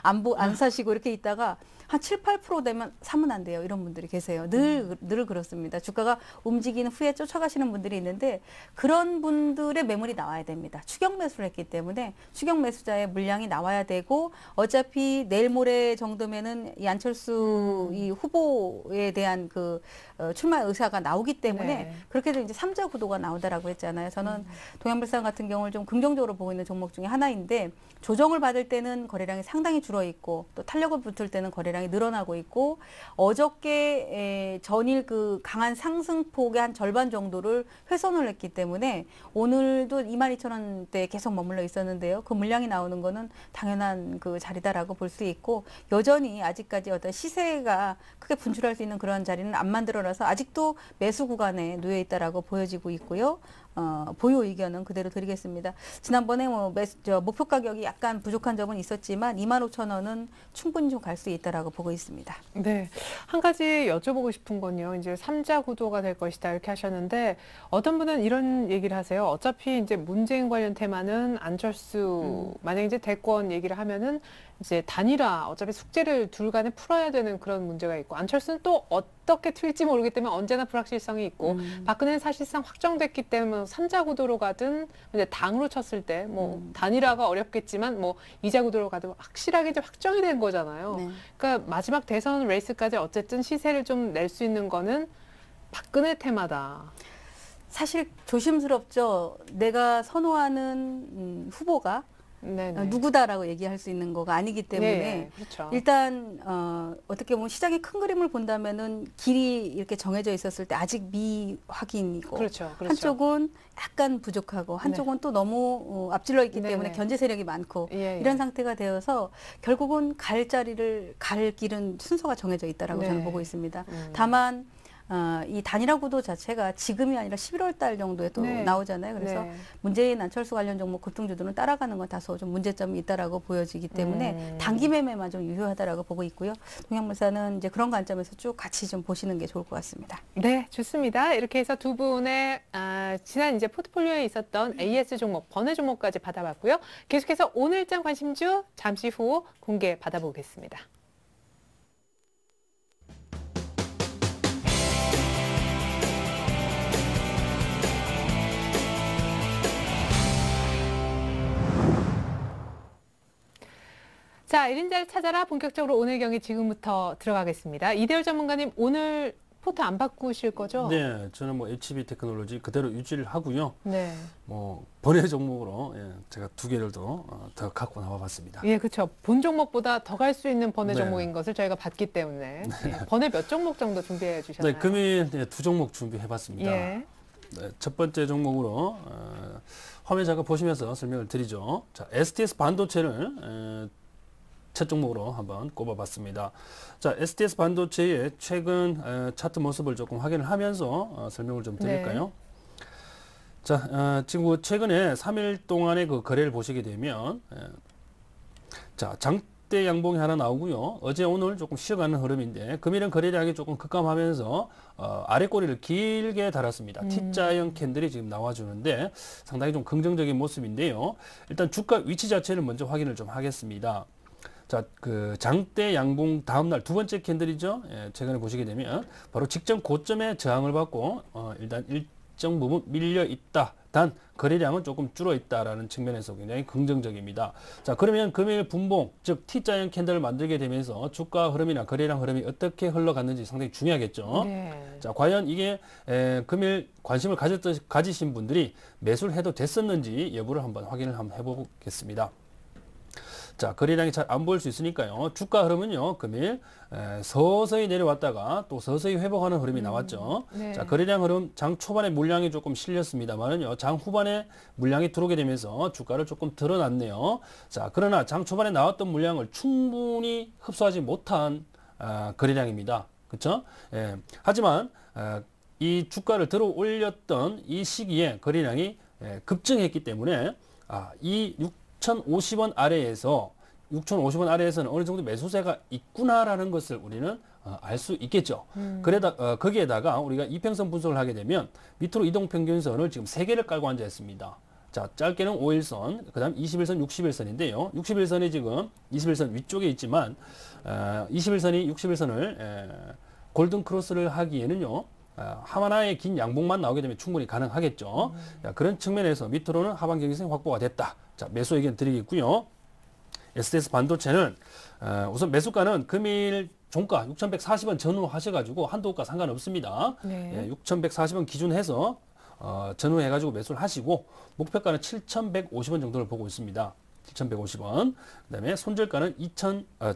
안 사시고 이렇게 있다가 한 7, 8% 되면 사면 안 돼요. 이런 분들이 계세요. 늘 그렇습니다. 주가가 움직이는 후에 쫓아가시는 분들이 있는데 그런 분들의 매물이 나와야 됩니다. 추격 매수를 했기 때문에 추격 매수자의 물량이 나와야 되고 어차피 내일 모레 정도면은 이 안철수 이 후보에 대한 그 출마 의사가 나오기 때문에 네. 그렇게 해서 이제 3자 구도가 나오다라고 했잖아요. 저는 동양물산 같은 경우를 좀 긍정적으로 보고 있는 종목 중에 하나인데 조정을 받을 때는 거래량이 상당히 줄어 있고 또 탄력을 붙을 때는 거래량이 늘어나고 있고 어저께 전일 그 강한 상승폭의 한 절반 정도를 훼손을 했기 때문에 오늘도 22,000원대에 계속 머물러 있었는데요. 그 물량이 나오는 거는 당연한 그 자리다라고 볼 수 있고 여전히 아직까지 어떤 시세가 크게 분출할 수 있는 그런 자리는 안 만들어놔서 아직도 매수 구간에 놓여 있다라고 보여지고 있고요. 보유 의견은 그대로 드리겠습니다. 지난번에 목표 가격이 약간 부족한 점은 있었지만 25,000원은 충분히 좀 갈 수 있다라고 보고 있습니다. 네. 한 가지 여쭤보고 싶은 건요. 이제 3자 구도가 될 것이다 이렇게 하셨는데 어떤 분은 이런 얘기를 하세요. 어차피 이제 문재인 관련 테마는 안철수 만약에 이제 대권 얘기를 하면은 이제 단일화 어차피 숙제를 둘 간에 풀어야 되는 그런 문제가 있고 안철수는 또 어떻게 튈지 모르기 때문에 언제나 불확실성이 있고 박근혜는 사실상 확정됐기 때문에 3자 구도로 가든 이제 당으로 쳤을 때 뭐 단일화가 어렵겠지만 뭐 2자 구도로 가든 확실하게 이제 확정이 된 거잖아요. 네. 그러니까 마지막 대선 레이스까지 어쨌든 시세를 좀 낼 수 있는 거는 박근혜 테마다. 사실 조심스럽죠. 내가 선호하는 후보가 네네. 누구다라고 얘기할 수 있는 거가 아니기 때문에 네, 그렇죠. 일단 어떻게 보면 시장의 큰 그림을 본다면은 길이 이렇게 정해져 있었을 때 아직 미확인이고 그렇죠. 그렇죠. 한쪽은 약간 부족하고 한쪽은 또 너무 앞질러 있기 네, 때문에 네. 견제 세력이 많고 예, 예. 이런 상태가 되어서 결국은 갈 길은 순서가 정해져 있다라고 네. 저는 보고 있습니다. 다만 이 단일화 구도 자체가 지금이 아니라 11월 달 정도에 또 네. 나오잖아요. 그래서 네. 문재인 안철수 관련 종목 급등주들은 따라가는 건 다소 좀 문제점이 있다라고 보여지기 때문에 단기 매매만 좀 유효하다라고 보고 있고요. 동양물산은 이제 그런 관점에서 쭉 같이 좀 보시는 게 좋을 것 같습니다. 네, 좋습니다. 이렇게 해서 두 분의 지난 이제 포트폴리오에 있었던 AS 종목, 번외 종목까지 받아봤고요. 계속해서 오늘장 관심주 잠시 후 공개 받아보겠습니다. 자, 1인자를 찾아라 본격적으로 오늘 경기 지금부터 들어가겠습니다. 이대열 전문가님 오늘 포트 안 바꾸실 거죠? 네, 저는 뭐 HB 테크놀로지 그대로 유지를 하고요. 네. 뭐 번외 종목으로 제가 두 개를 더 갖고 나와봤습니다. 예, 그렇죠. 본 종목보다 더 갈 수 있는 번외 네. 종목인 것을 저희가 봤기 때문에 예, 번외 몇 종목 정도 준비해 주셨나요? 네, 금일 두 종목 준비해봤습니다. 예. 네, 첫 번째 종목으로 화면 잠깐 보시면서 설명을 드리죠. 자, STS 반도체를 첫 종목으로 한번 꼽아봤습니다. 자, STS 반도체의 최근 차트 모습을 조금 확인을 하면서 설명을 좀 드릴까요? 자, 지금 최근에 3일 동안의 그 거래를 보시게 되면 자, 장대 양봉이 하나 나오고요. 어제 오늘 조금 쉬어가는 흐름인데 금일은 거래량이 조금 급감하면서 아래 꼬리를 길게 달았습니다. T자형 캔들이 지금 나와주는데 상당히 좀 긍정적인 모습인데요. 일단 주가 위치 자체를 먼저 확인을 좀 하겠습니다. 자, 그 장대 양봉 다음날 두 번째 캔들이죠. 예, 최근에 보시게 되면 바로 직전 고점에 저항을 받고 일단 일정 부분 밀려 있다. 단 거래량은 조금 줄어 있다라는 측면에서 굉장히 긍정적입니다. 자, 그러면 금일 분봉, 즉 T자형 캔들을 만들게 되면서 주가 흐름이나 거래량 흐름이 어떻게 흘러갔는지 상당히 중요하겠죠. 네. 자, 과연 이게 금일 관심을 가지신 분들이 매수를 해도 됐었는지 여부를 한번 확인을 한번 해보겠습니다. 자, 거래량이 잘 안 보일 수 있으니까요. 주가 흐름은요, 금일 서서히 내려왔다가 또 서서히 회복하는 흐름이 나왔죠. 네. 자, 거래량 흐름 장 초반에 물량이 조금 실렸습니다만은요, 장 후반에 물량이 들어오게 되면서 주가를 조금 드러났네요. 자, 그러나 장 초반에 나왔던 물량을 충분히 흡수하지 못한 거래량입니다. 그렇죠? 예. 하지만 이 주가를 들어 올렸던 이 시기에 거래량이 급증했기 때문에 이 6,050원 아래에서 6,050원 아래에서는 어느 정도 매수세가 있구나라는 것을 우리는 알 수 있겠죠. 거기에다가 우리가 이평선 분석을 하게 되면 밑으로 이동평균선을 지금 3개를 깔고 앉아 있습니다. 자, 짧게는 5일선, 그 다음 21선, 61선인데요. 61선이 지금 21선 위쪽에 있지만 21선이 61선을 골든 크로스를 하기에는요. 하나의 긴 양봉만 나오게 되면 충분히 가능하겠죠. 자, 그런 측면에서 밑으로는 하방 경직선이 확보가 됐다. 자, 매수 의견 드리겠고요. STS 반도체는 우선 매수가는 금일 종가 6,140원 전후 하셔가지고 한도가 상관없습니다. 네. 6,140원 기준해서 전후해가지고 매수를 하시고 목표가는 7,150원 정도를 보고 있습니다. 7,150원. 그다음에 손절가는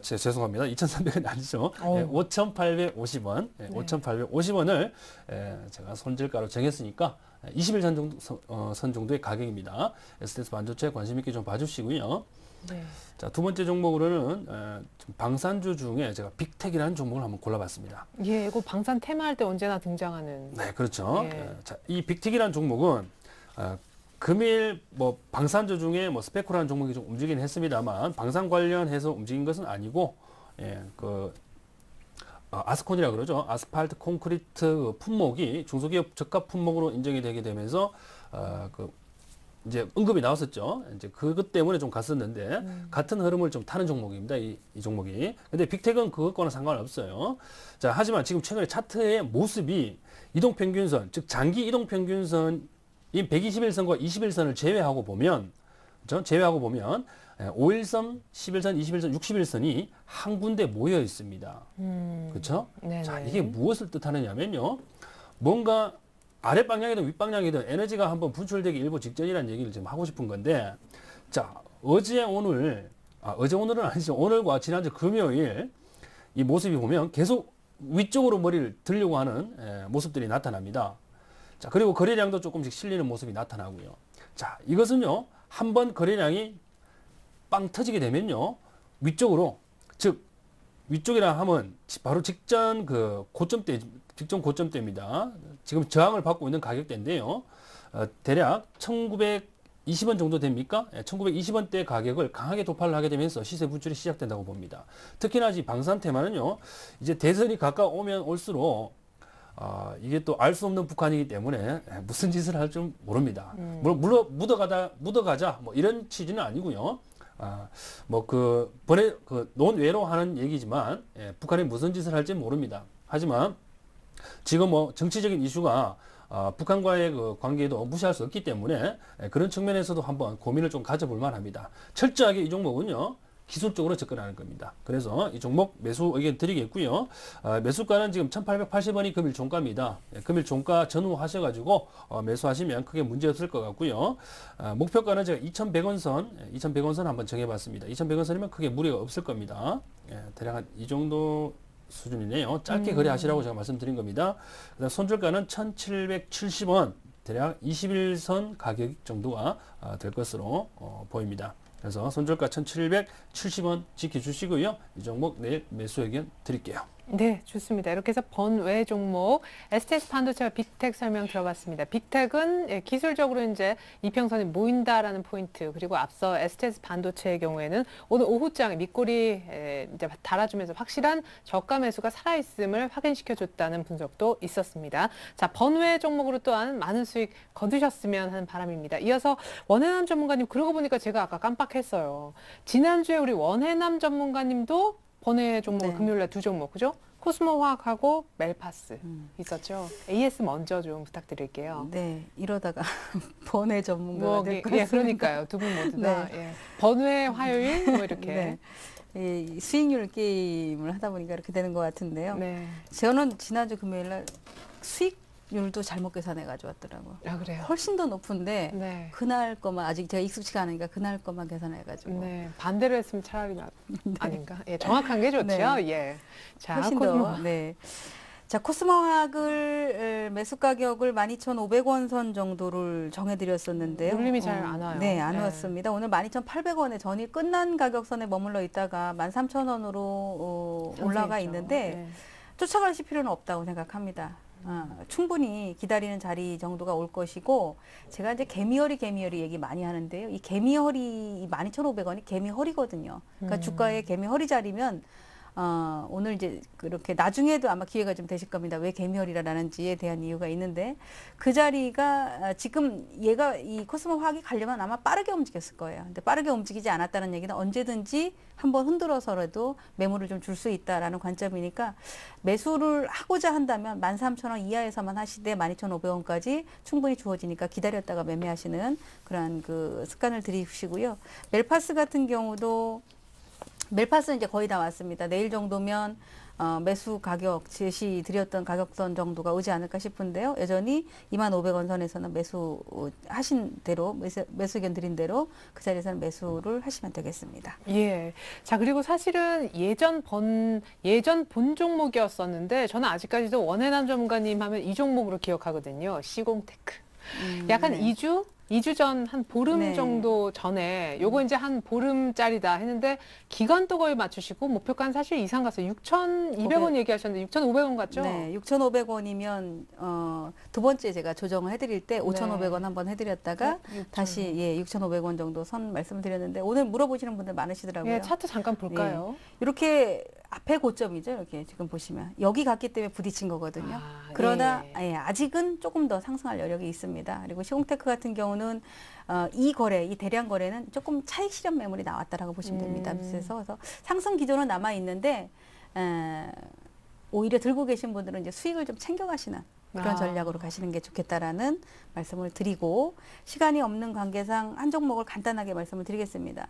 죄송합니다. 2,300원이 아니죠. 5,850원. 5,850원을 제가 손절가로 정했으니까 20일선 정도, 선 정도의 가격입니다. STS 반도체 관심 있게 좀 봐주시고요. 네. 자, 두 번째 종목으로는 방산주 중에 제가 빅텍이라는 종목을 한번 골라봤습니다. 예, 이거 방산 테마할 때 언제나 등장하는. 네, 그렇죠. 예. 자, 이 빅텍이라는 종목은 금일 뭐 방산주 중에 뭐 스페코라는 종목이 좀 움직이긴 했습니다만 방산 관련해서 움직인 것은 아니고 아스콘이라 그러죠. 아스팔트 콘크리트 품목이 중소기업 저가 품목으로 인정이 되게 되면서 이제 언급이 나왔었죠. 이제 그것 때문에 좀 갔었는데 같은 흐름을 좀 타는 종목입니다. 이 종목이. 근데 빅텍은 그것과는 상관없어요. 자, 하지만 지금 최근에 차트의 모습이 이동평균선, 즉 장기 이동평균선 이 121선과 21선을 제외하고 보면, 그렇죠? 제외하고 보면 5일선, 11선, 21선, 61선이 한 군데 모여 있습니다. 그렇죠? 네네. 자, 이게 무엇을 뜻하느냐면요. 뭔가 아래 방향이든 윗 방향이든 에너지가 한번 분출되기 일보 직전이라는 얘기를 지금 하고 싶은 건데, 자, 어제 오늘은 아니죠. 오늘과 지난주 금요일 이 모습이 보면 계속 위쪽으로 머리를 들려고 하는 모습들이 나타납니다. 자, 그리고 거래량도 조금씩 실리는 모습이 나타나고요. 자, 이것은요, 한번 거래량이 빵 터지게 되면요, 위쪽으로, 즉, 위쪽이라 하면 바로 직전 고점대입니다. 지금 저항을 받고 있는 가격대인데요. 대략 1920원 정도 됩니까? 1920원대 가격을 강하게 돌파를 하게 되면서 시세 분출이 시작된다고 봅니다. 특히나 이 방산 테마는요, 이제 대선이 가까우면 올수록 이게 또 알 수 없는 북한이기 때문에 무슨 짓을 할 줄 모릅니다. 물론 묻어가자 뭐 이런 취지는 아니고요. 논외로 하는 얘기지만 북한이 무슨 짓을 할지 모릅니다. 하지만 지금 뭐 정치적인 이슈가 북한과의 그 관계도 무시할 수 없기 때문에 그런 측면에서도 한번 고민을 좀 가져볼 만합니다. 철저하게 이 종목은요, 기술적으로 접근하는 겁니다. 그래서 이 종목 매수 의견 드리겠고요. 매수가는 지금 1880원이 금일 종가입니다. 금일 종가 전후하셔가지고 매수하시면 크게 문제 없을 것 같고요. 목표가는 제가 2100원 선 한번 정해봤습니다. 2100원 선이면 크게 무리가 없을 겁니다. 대략 한 이 정도 수준이네요. 짧게 거래하시라고 제가 말씀드린 겁니다. 그다음 손절가는 1770원, 대략 21선 가격 정도가 될 것으로 보입니다. 그래서 손절가 1770원 지켜주시고요. 이 종목 내일 매수 의견 드릴게요. 네, 좋습니다. 이렇게 해서 번외 종목 STS 반도체와 빅텍 설명 들어봤습니다. 빅텍은 기술적으로 이제 이평선이 모인다라는 포인트, 그리고 앞서 STS 반도체의 경우에는 오늘 오후장에 밑꼬리 이제 달아주면서 확실한 저가 매수가 살아있음을 확인시켜줬다는 분석도 있었습니다. 자, 번외 종목으로 또한 많은 수익 거두셨으면 하는 바람입니다. 이어서 원해남 전문가님, 그러고 보니까 제가 아까 깜빡했어요. 지난주에 우리 원해남 전문가님도 번외 종목, 네. 금요일날 두 종목, 그죠? 코스모화학하고 멜파스 있었죠. AS 먼저 좀 부탁드릴게요. 네, 이러다가 번외 전문가가 될 것 예, 같습니다. 그러니까요. 두 분 모두 다. 네. 예. 번외 화요일 뭐 이렇게. 네. 이 수익률 게임을 하다 보니까 이렇게 되는 것 같은데요. 네. 저는 지난주 금요일날 수익률도 잘못 계산해 가져왔더라고요. 아, 그래요? 훨씬 더 높은데 네. 그날 거만, 아직 제가 익숙치가 않으니까 그날 거만 계산해 가지고 네. 반대로 했으면 차라리 아닌가? 예, 정확한 게 좋죠. 네. 예. 자, 훨씬 코스모. 더. 네. 자, 코스모화학을 매수 가격을 12,500원 선 정도를 정해드렸었는데요. 눌림이 잘 안 와요. 네, 안 네. 왔습니다. 오늘 12,800원에 전이 끝난 가격선에 머물러 있다가 13,000원으로 올라가 상승했죠. 있는데 네. 쫓아가실 필요는 없다고 생각합니다. 충분히 기다리는 자리 정도가 올 것이고, 제가 이제 개미허리 얘기 많이 하는데요. 이 개미허리, 12,500원이 개미허리거든요. 그러니까 주가의 개미허리 자리면 오늘 이제 그렇게 나중에도 아마 기회가 좀 되실 겁니다. 왜 개미허리라는지에 대한 이유가 있는데, 그 자리가 지금 얘가 이 코스모 화학이 가려면 아마 빠르게 움직였을 거예요. 근데 빠르게 움직이지 않았다는 얘기는 언제든지 한번 흔들어서라도 매물을 좀 줄 수 있다라는 관점이니까, 매수를 하고자 한다면 13,000원 이하에서만 하시되 12,500원까지 충분히 주어지니까 기다렸다가 매매하시는 그런 그 습관을 들이시고요. 멜파스 같은 경우도, 멜파스는 이제 거의 다 왔습니다. 내일 정도면 매수 가격 제시 드렸던 가격선 정도가 오지 않을까 싶은데요. 여전히 25,000원 선에서는 매수하신 대로, 매수 의견 드린 대로 그 자리에서는 매수를 하시면 되겠습니다. 예. 자, 그리고 사실은 예전 본 종목이었었는데, 저는 아직까지도 원해남 전문가님 하면 이 종목으로 기억하거든요. 시공테크. 약간 네. 2주 전, 한 보름 네. 정도 전에 요거 이제 한 보름짜리다 했는데, 기간도 거의 맞추시고 목표가는 사실 이상 갔어요. 6,200원 얘기하셨는데 6,500원 같죠? 네, 6,500원이면 두 번째 제가 조정을 해드릴 때 5,500원 한번 해드렸다가 다시 6,500원 정도 선 말씀을 드렸는데, 오늘 물어보시는 분들 많으시더라고요. 예, 차트 잠깐 볼까요? 이렇게 앞에 고점이죠. 이렇게 지금 보시면 여기 갔기 때문에 부딪힌 거거든요. 그러나 아직은 조금 더 상승할 여력이 있습니다. 그리고 시공테크 같은 경우는 이 대량 거래는 조금 차익 실현 매물이 나왔다라고 보시면 됩니다. 그래서 상승 기조는 남아 있는데 오히려 들고 계신 분들은 이제 수익을 좀 챙겨가시는 그런 전략으로 가시는 게 좋겠다라는 말씀을 드리고, 시간이 없는 관계상 한 종목을 간단하게 말씀을 드리겠습니다.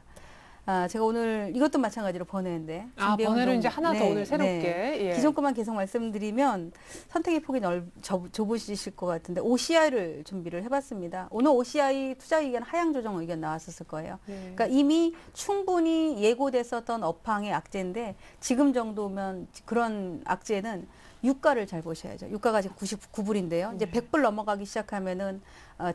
제가 오늘 이것도 마찬가지로 번외인데, 번외로 이제 하나 더 오늘 새롭게. 예. 기존 것만 계속 말씀드리면 선택의 폭이 좁으실 것 같은데, OCI를 준비를 해봤습니다. 오늘 OCI 투자 의견 하향 조정 의견 나왔었을 거예요. 그러니까 이미 충분히 예고됐었던 업황의 악재인데, 지금 정도면 그런 악재는 유가를 잘 보셔야죠. 유가가 지금 99불인데요. 이제 네. 100불 넘어가기 시작하면은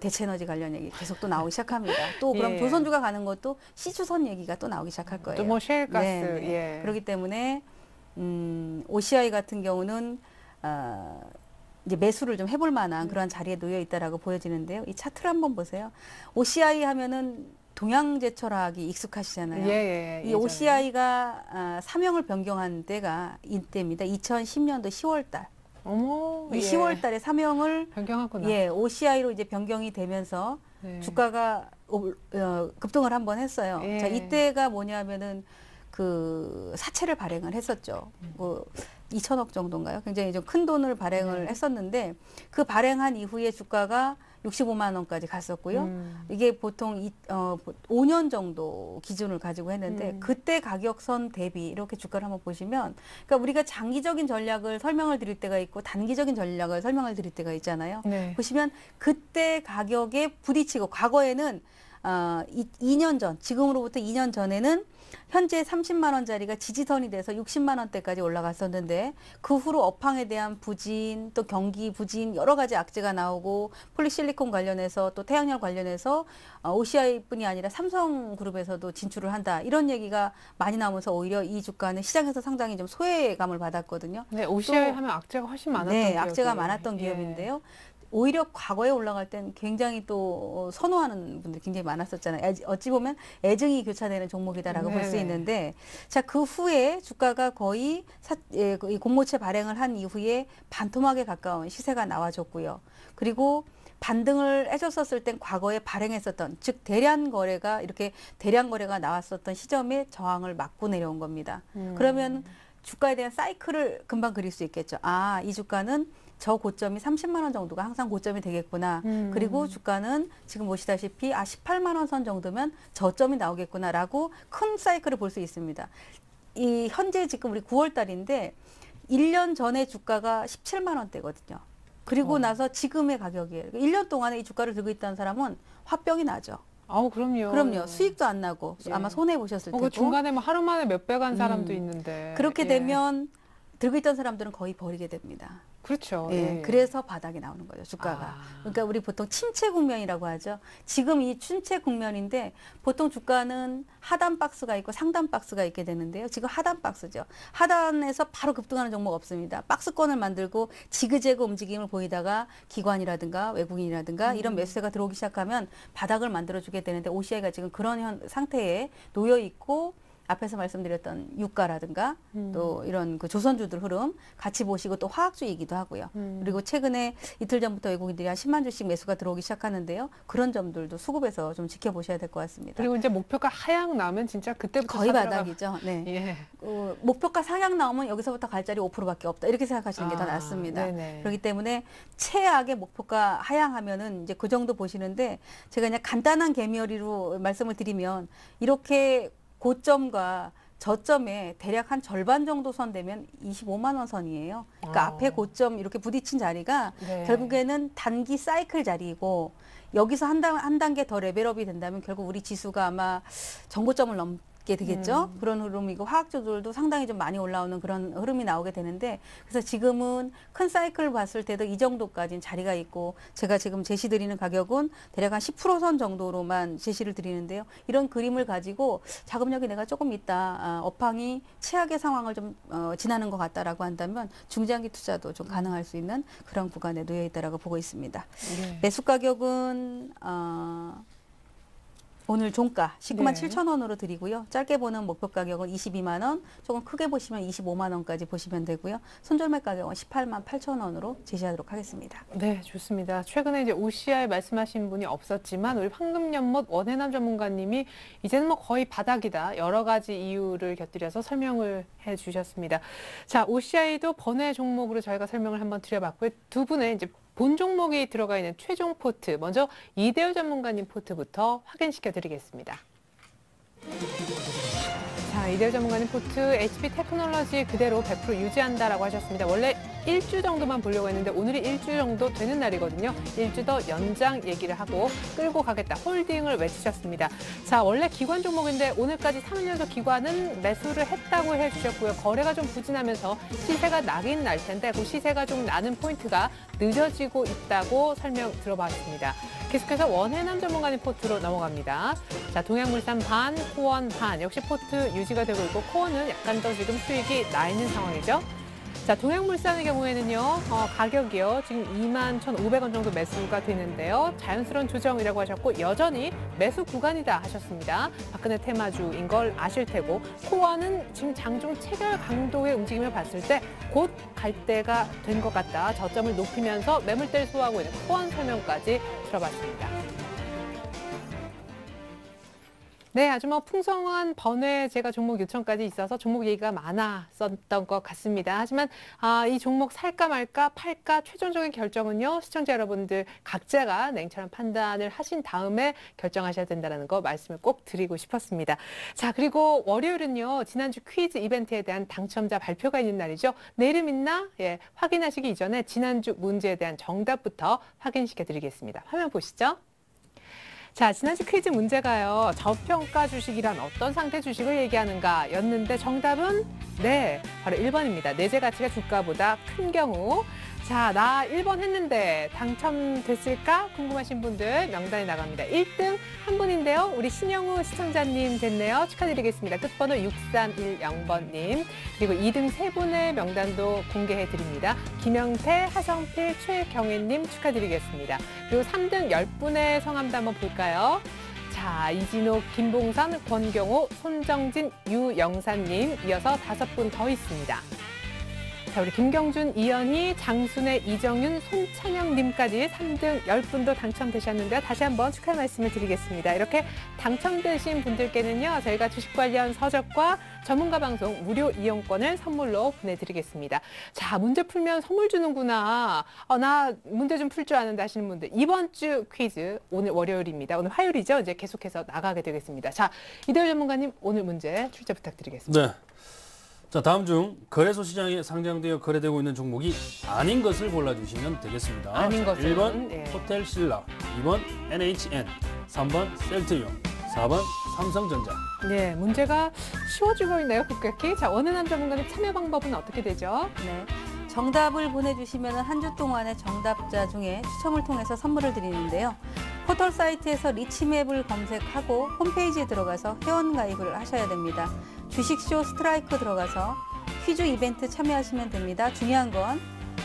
대체에너지 관련 얘기 계속 또 나오기 시작합니다. 또 그럼 예. 조선주가 가는 것도 시추선 얘기가 또 나오기 시작할 거예요. 또 뭐 셰일가스. 네, 네. 예. 그렇기 때문에 OCI 같은 경우는 이제 매수를 좀 해볼 만한 그런 자리에 놓여 있다라고 보여지는데요. 이 차트를 한번 보세요. OCI 하면은 동양제철학이 익숙하시잖아요. 예, 예, 이 예전에. OCI가 사명을 변경한 때가 이때입니다. 2010년도 10월 달. 어머, 이 예. 10월 달에 사명을 변경하구나. 예, OCI로 이제 변경이 되면서 네. 주가가 급등을 한번 했어요. 예. 자, 이때가 뭐냐면은 그 사채를 발행을 했었죠. 뭐 2천억 정도인가요? 굉장히 좀 큰 돈을 발행을 네. 했었는데 그 발행한 이후에 주가가 65만 원까지 갔었고요. 이게 보통 5년 정도 기준을 가지고 했는데 그때 가격선 대비 이렇게 주가를 한번 보시면 그러니까 우리가 장기적인 전략을 설명을 드릴 때가 있고 단기적인 전략을 설명을 드릴 때가 있잖아요. 네. 보시면 그때 가격에 부딪히고 과거에는 2년 전, 지금으로부터 2년 전에는 현재 30만 원짜리가 지지선이 돼서 60만 원대까지 올라갔었는데 그 후로 업황에 대한 부진, 또 경기 부진 여러 가지 악재가 나오고 폴리실리콘 관련해서 또 태양열 관련해서 OCI뿐이 아니라 삼성그룹에서도 진출을 한다. 이런 얘기가 많이 나오면서 오히려 이 주가는 시장에서 상당히 좀 소외감을 받았거든요. 네, OCI 또- 하면 악재가 훨씬 많았던 네, 기억이. 악재가 많았던 예. 기업인데요. 오히려 과거에 올라갈 땐 굉장히 또 선호하는 분들이 굉장히 많았었잖아요. 어찌 보면 애증이 교차되는 종목이다라고 볼 수 네네. 있는데, 자, 그 후에 주가가 거의 이 공모채 발행을 한 이후에 반토막에 가까운 시세가 나와줬고요. 그리고 반등을 해줬었을 땐 과거에 발행했었던, 즉 대량 거래가 이렇게 대량 거래가 나왔었던 시점에 저항을 맞고 내려온 겁니다. 그러면 주가에 대한 사이클을 금방 그릴 수 있겠죠. 아, 이 주가는 저 고점이 30만 원 정도가 항상 고점이 되겠구나. 그리고 주가는 지금 보시다시피 18만 원 선 정도면 저점이 나오겠구나라고 큰 사이클을 볼 수 있습니다. 이 현재 지금 우리 9월 달인데 1년 전에 주가가 17만 원대거든요. 그리고 나서 지금의 가격이에요. 1년 동안에 이 주가를 들고 있다는 사람은 화병이 나죠. 아우, 그럼요. 그럼요. 수익도 안 나고 예. 아마 손해 보셨을 그 테고. 중간에 뭐 하루 만에 몇백 한 사람도 있는데. 그렇게 예. 되면 들고 있던 사람들은 거의 버리게 됩니다. 그렇죠. 예, 예. 그래서 바닥이 나오는 거죠, 주가가. 아. 그러니까 우리 보통 침체 국면이라고 하죠. 지금 이 침체 국면인데 보통 주가는 하단 박스가 있고 상단 박스가 있게 되는데요. 지금 하단 박스죠. 하단에서 바로 급등하는 종목 없습니다. 박스권을 만들고 지그재그 움직임을 보이다가 기관이라든가 외국인이라든가 이런 매수세가 들어오기 시작하면 바닥을 만들어주게 되는데 OCI가 지금 그런 상태에 놓여 있고 앞에서 말씀드렸던 유가라든가 또 이런 그 조선주들 흐름 같이 보시고 또 화학주이기도 하고요. 그리고 최근에 이틀 전부터 외국인들이 한 10만 주씩 매수가 들어오기 시작하는데요. 그런 점들도 수급에서 좀 지켜보셔야 될 것 같습니다. 그리고 이제 목표가 하향 나면 진짜 그때부터 거의 사들어가- 바닥이죠. 네. 예. 목표가 상향 나오면 여기서부터 갈 자리 5%밖에 없다. 이렇게 생각하시는 게 더 아, 낫습니다. 네네. 그렇기 때문에 최악의 목표가 하향하면은 이제 그 정도 보시는데 제가 그냥 간단한 개미어리로 말씀을 드리면 이렇게 고점과 저점에 대략 한 절반 정도 선 되면 25만 원 선이에요. 그러니까 아. 앞에 고점 이렇게 부딪힌 자리가 네. 결국에는 단기 사이클 자리이고 여기서 한 단계 더 레벨업이 된다면 결국 우리 지수가 아마 정고점을 넘게 되겠죠. 그런 흐름이고 화학주들도 상당히 좀 많이 올라오는 그런 흐름이 나오게 되는데 그래서 지금은 큰 사이클을 봤을 때도 이 정도까지는 자리가 있고 제가 지금 제시 드리는 가격은 대략 한 10%선 정도로만 제시를 드리는데요. 이런 그림을 가지고 자금력이 내가 조금 있다. 업황이 최악의 상황을 좀 지나는 것 같다라고 한다면 중장기 투자도 좀 가능할 수 있는 그런 구간에 놓여 있다라고 보고 있습니다. 네. 매수 가격은 오늘 종가 19만 네. 7천 원으로 드리고요. 짧게 보는 목표 가격은 22만 원, 조금 크게 보시면 25만 원까지 보시면 되고요. 손절매 가격은 18만 8천 원으로 제시하도록 하겠습니다. 네, 좋습니다. 최근에 이제 OCI 말씀하신 분이 없었지만 우리 황금연못 원해남 전문가님이 이제는 뭐 거의 바닥이다. 여러 가지 이유를 곁들여서 설명을 해 주셨습니다. 자, OCI도 번외 종목으로 저희가 설명을 한번 드려봤고요. 두 분의 이제 본 종목이 들어가 있는 최종 포트, 먼저 이대호 전문가님 포트부터 확인시켜 드리겠습니다. 자, 자, 이대호 전문가님 포트 HP 테크놀로지 그대로 100% 유지한다라고 하셨습니다. 원래 일주 정도만 보려고 했는데 오늘이 일주 정도 되는 날이거든요. 일주 더 연장 얘기를 하고 끌고 가겠다. 홀딩을 외치셨습니다. 자, 원래 기관 종목인데 오늘까지 3연속 기관은 매수를 했다고 해주셨고요. 거래가 좀 부진하면서 시세가 나긴 날 텐데 그 시세가 좀 나는 포인트가 늦어지고 있다고 설명 들어봤습니다. 계속해서 원해남 전문가님 포트로 넘어갑니다. 자, 동양물산 반, 코원 반. 역시 포트 유지가 되고 있고 코원은 약간 더 지금 수익이 나 있는 상황이죠. 자, 동양물산의 경우에는요, 가격이요, 지금 21,500원 정도 매수가 되는데요. 자연스러운 조정이라고 하셨고, 여전히 매수 구간이다 하셨습니다. 박근혜 테마주인 걸 아실 테고, 코어는 지금 장중 체결 강도의 움직임을 봤을 때 곧 갈 때가 된 것 같다. 저점을 높이면서 매물대를 소화하고 있는 코어 설명까지 들어봤습니다. 네, 아주 풍성한 번외 제가 종목 요청까지 있어서 종목 얘기가 많았었던 것 같습니다. 하지만 이 종목 살까 말까 팔까 최종적인 결정은요. 시청자 여러분들 각자가 냉철한 판단을 하신 다음에 결정하셔야 된다는 거 말씀을 꼭 드리고 싶었습니다. 자, 그리고 월요일은요. 지난주 퀴즈 이벤트에 대한 당첨자 발표가 있는 날이죠. 내일은 있나? 예, 확인하시기 이전에 지난주 문제에 대한 정답부터 확인시켜 드리겠습니다. 화면 보시죠. 자, 지난주 퀴즈 문제가요. 저평가 주식이란 어떤 상태 주식을 얘기하는가 였는데 정답은 네, 바로 1번입니다. 내재 가치가 주가보다 큰 경우. 자, 나 1번 했는데 당첨됐을까? 궁금하신 분들 명단이 나갑니다. 1등 한 분인데요. 우리 신영우 시청자님 됐네요. 축하드리겠습니다. 끝번호 6310번님. 그리고 2등 세 분의 명단도 공개해드립니다. 김영태, 하성필, 최경혜님 축하드리겠습니다. 그리고 3등 10분의 성함도 한번 볼까요? 자, 이진욱, 김봉선, 권경호, 손정진, 유영사님 이어서 5분 더 있습니다. 자, 우리 김경준, 이연희, 장순애, 이정윤, 손찬영님까지 3등 10분도 당첨되셨는데요. 다시 한번 축하 말씀을 드리겠습니다. 이렇게 당첨되신 분들께는요. 저희가 주식 관련 서적과 전문가 방송 무료 이용권을 선물로 보내드리겠습니다. 자, 문제 풀면 선물 주는구나. 나 문제 좀 풀 줄 아는데 하시는 분들. 이번 주 퀴즈 오늘 월요일입니다. 오늘 화요일이죠. 이제 계속해서 나가게 되겠습니다. 자, 이대호 전문가님 오늘 문제 출제 부탁드리겠습니다. 네. 자, 다음 중 거래소 시장에 상장되어 거래되고 있는 종목이 아닌 것을 골라주시면 되겠습니다. 아닌 것은 1번 네. 호텔신라, 2번 NHN, 3번 셀트리온, 4번 삼성전자. 네, 문제가 쉬워지고 있네요, 급격히. 자, 원해남 전문가님 참여 방법은 어떻게 되죠? 네. 정답을 보내주시면 한 주 동안의 정답자 중에 추첨을 통해서 선물을 드리는데요. 포털 사이트에서 리치맵을 검색하고 홈페이지에 들어가서 회원가입을 하셔야 됩니다. 주식쇼 스트라이크 들어가서 퀴즈 이벤트 참여하시면 됩니다. 중요한 건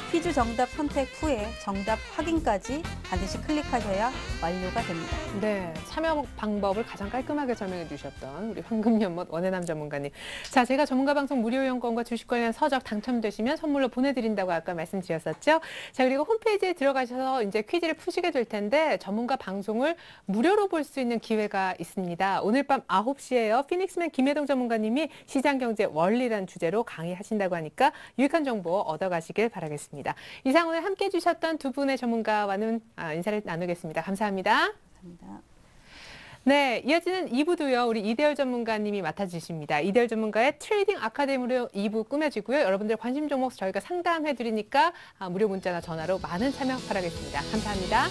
퀴즈 정답 선택 후에 정답 확인까지 반드시 클릭하셔야 완료가 됩니다. 네, 참여 방법을 가장 깔끔하게 설명해 주셨던 우리 황금연못 원해남 전문가님. 자, 제가 전문가 방송 무료 이용권과 주식 관련 서적 당첨되시면 선물로 보내드린다고 아까 말씀드렸었죠. 자, 그리고 홈페이지에 들어가셔서 이제 퀴즈를 푸시게 될 텐데 전문가 방송을 무료로 볼 수 있는 기회가 있습니다. 오늘 밤 9시에요. 피닉스맨 김혜동 전문가님이 시장경제 원리란 주제로 강의하신다고 하니까 유익한 정보 얻어가시길 바라겠습니다. 이상 오늘 함께해 주셨던 두 분의 전문가와는 인사를 나누겠습니다. 감사합니다. 감사합니다. 네, 이어지는 2부도요. 우리 이대열 전문가님이 맡아주십니다. 이대열 전문가의 트레이딩 아카데미로 2부 꾸며지고요. 여러분들 관심 종목 저희가 상담해 드리니까 무료 문자나 전화로 많은 참여 바라겠습니다. 감사합니다.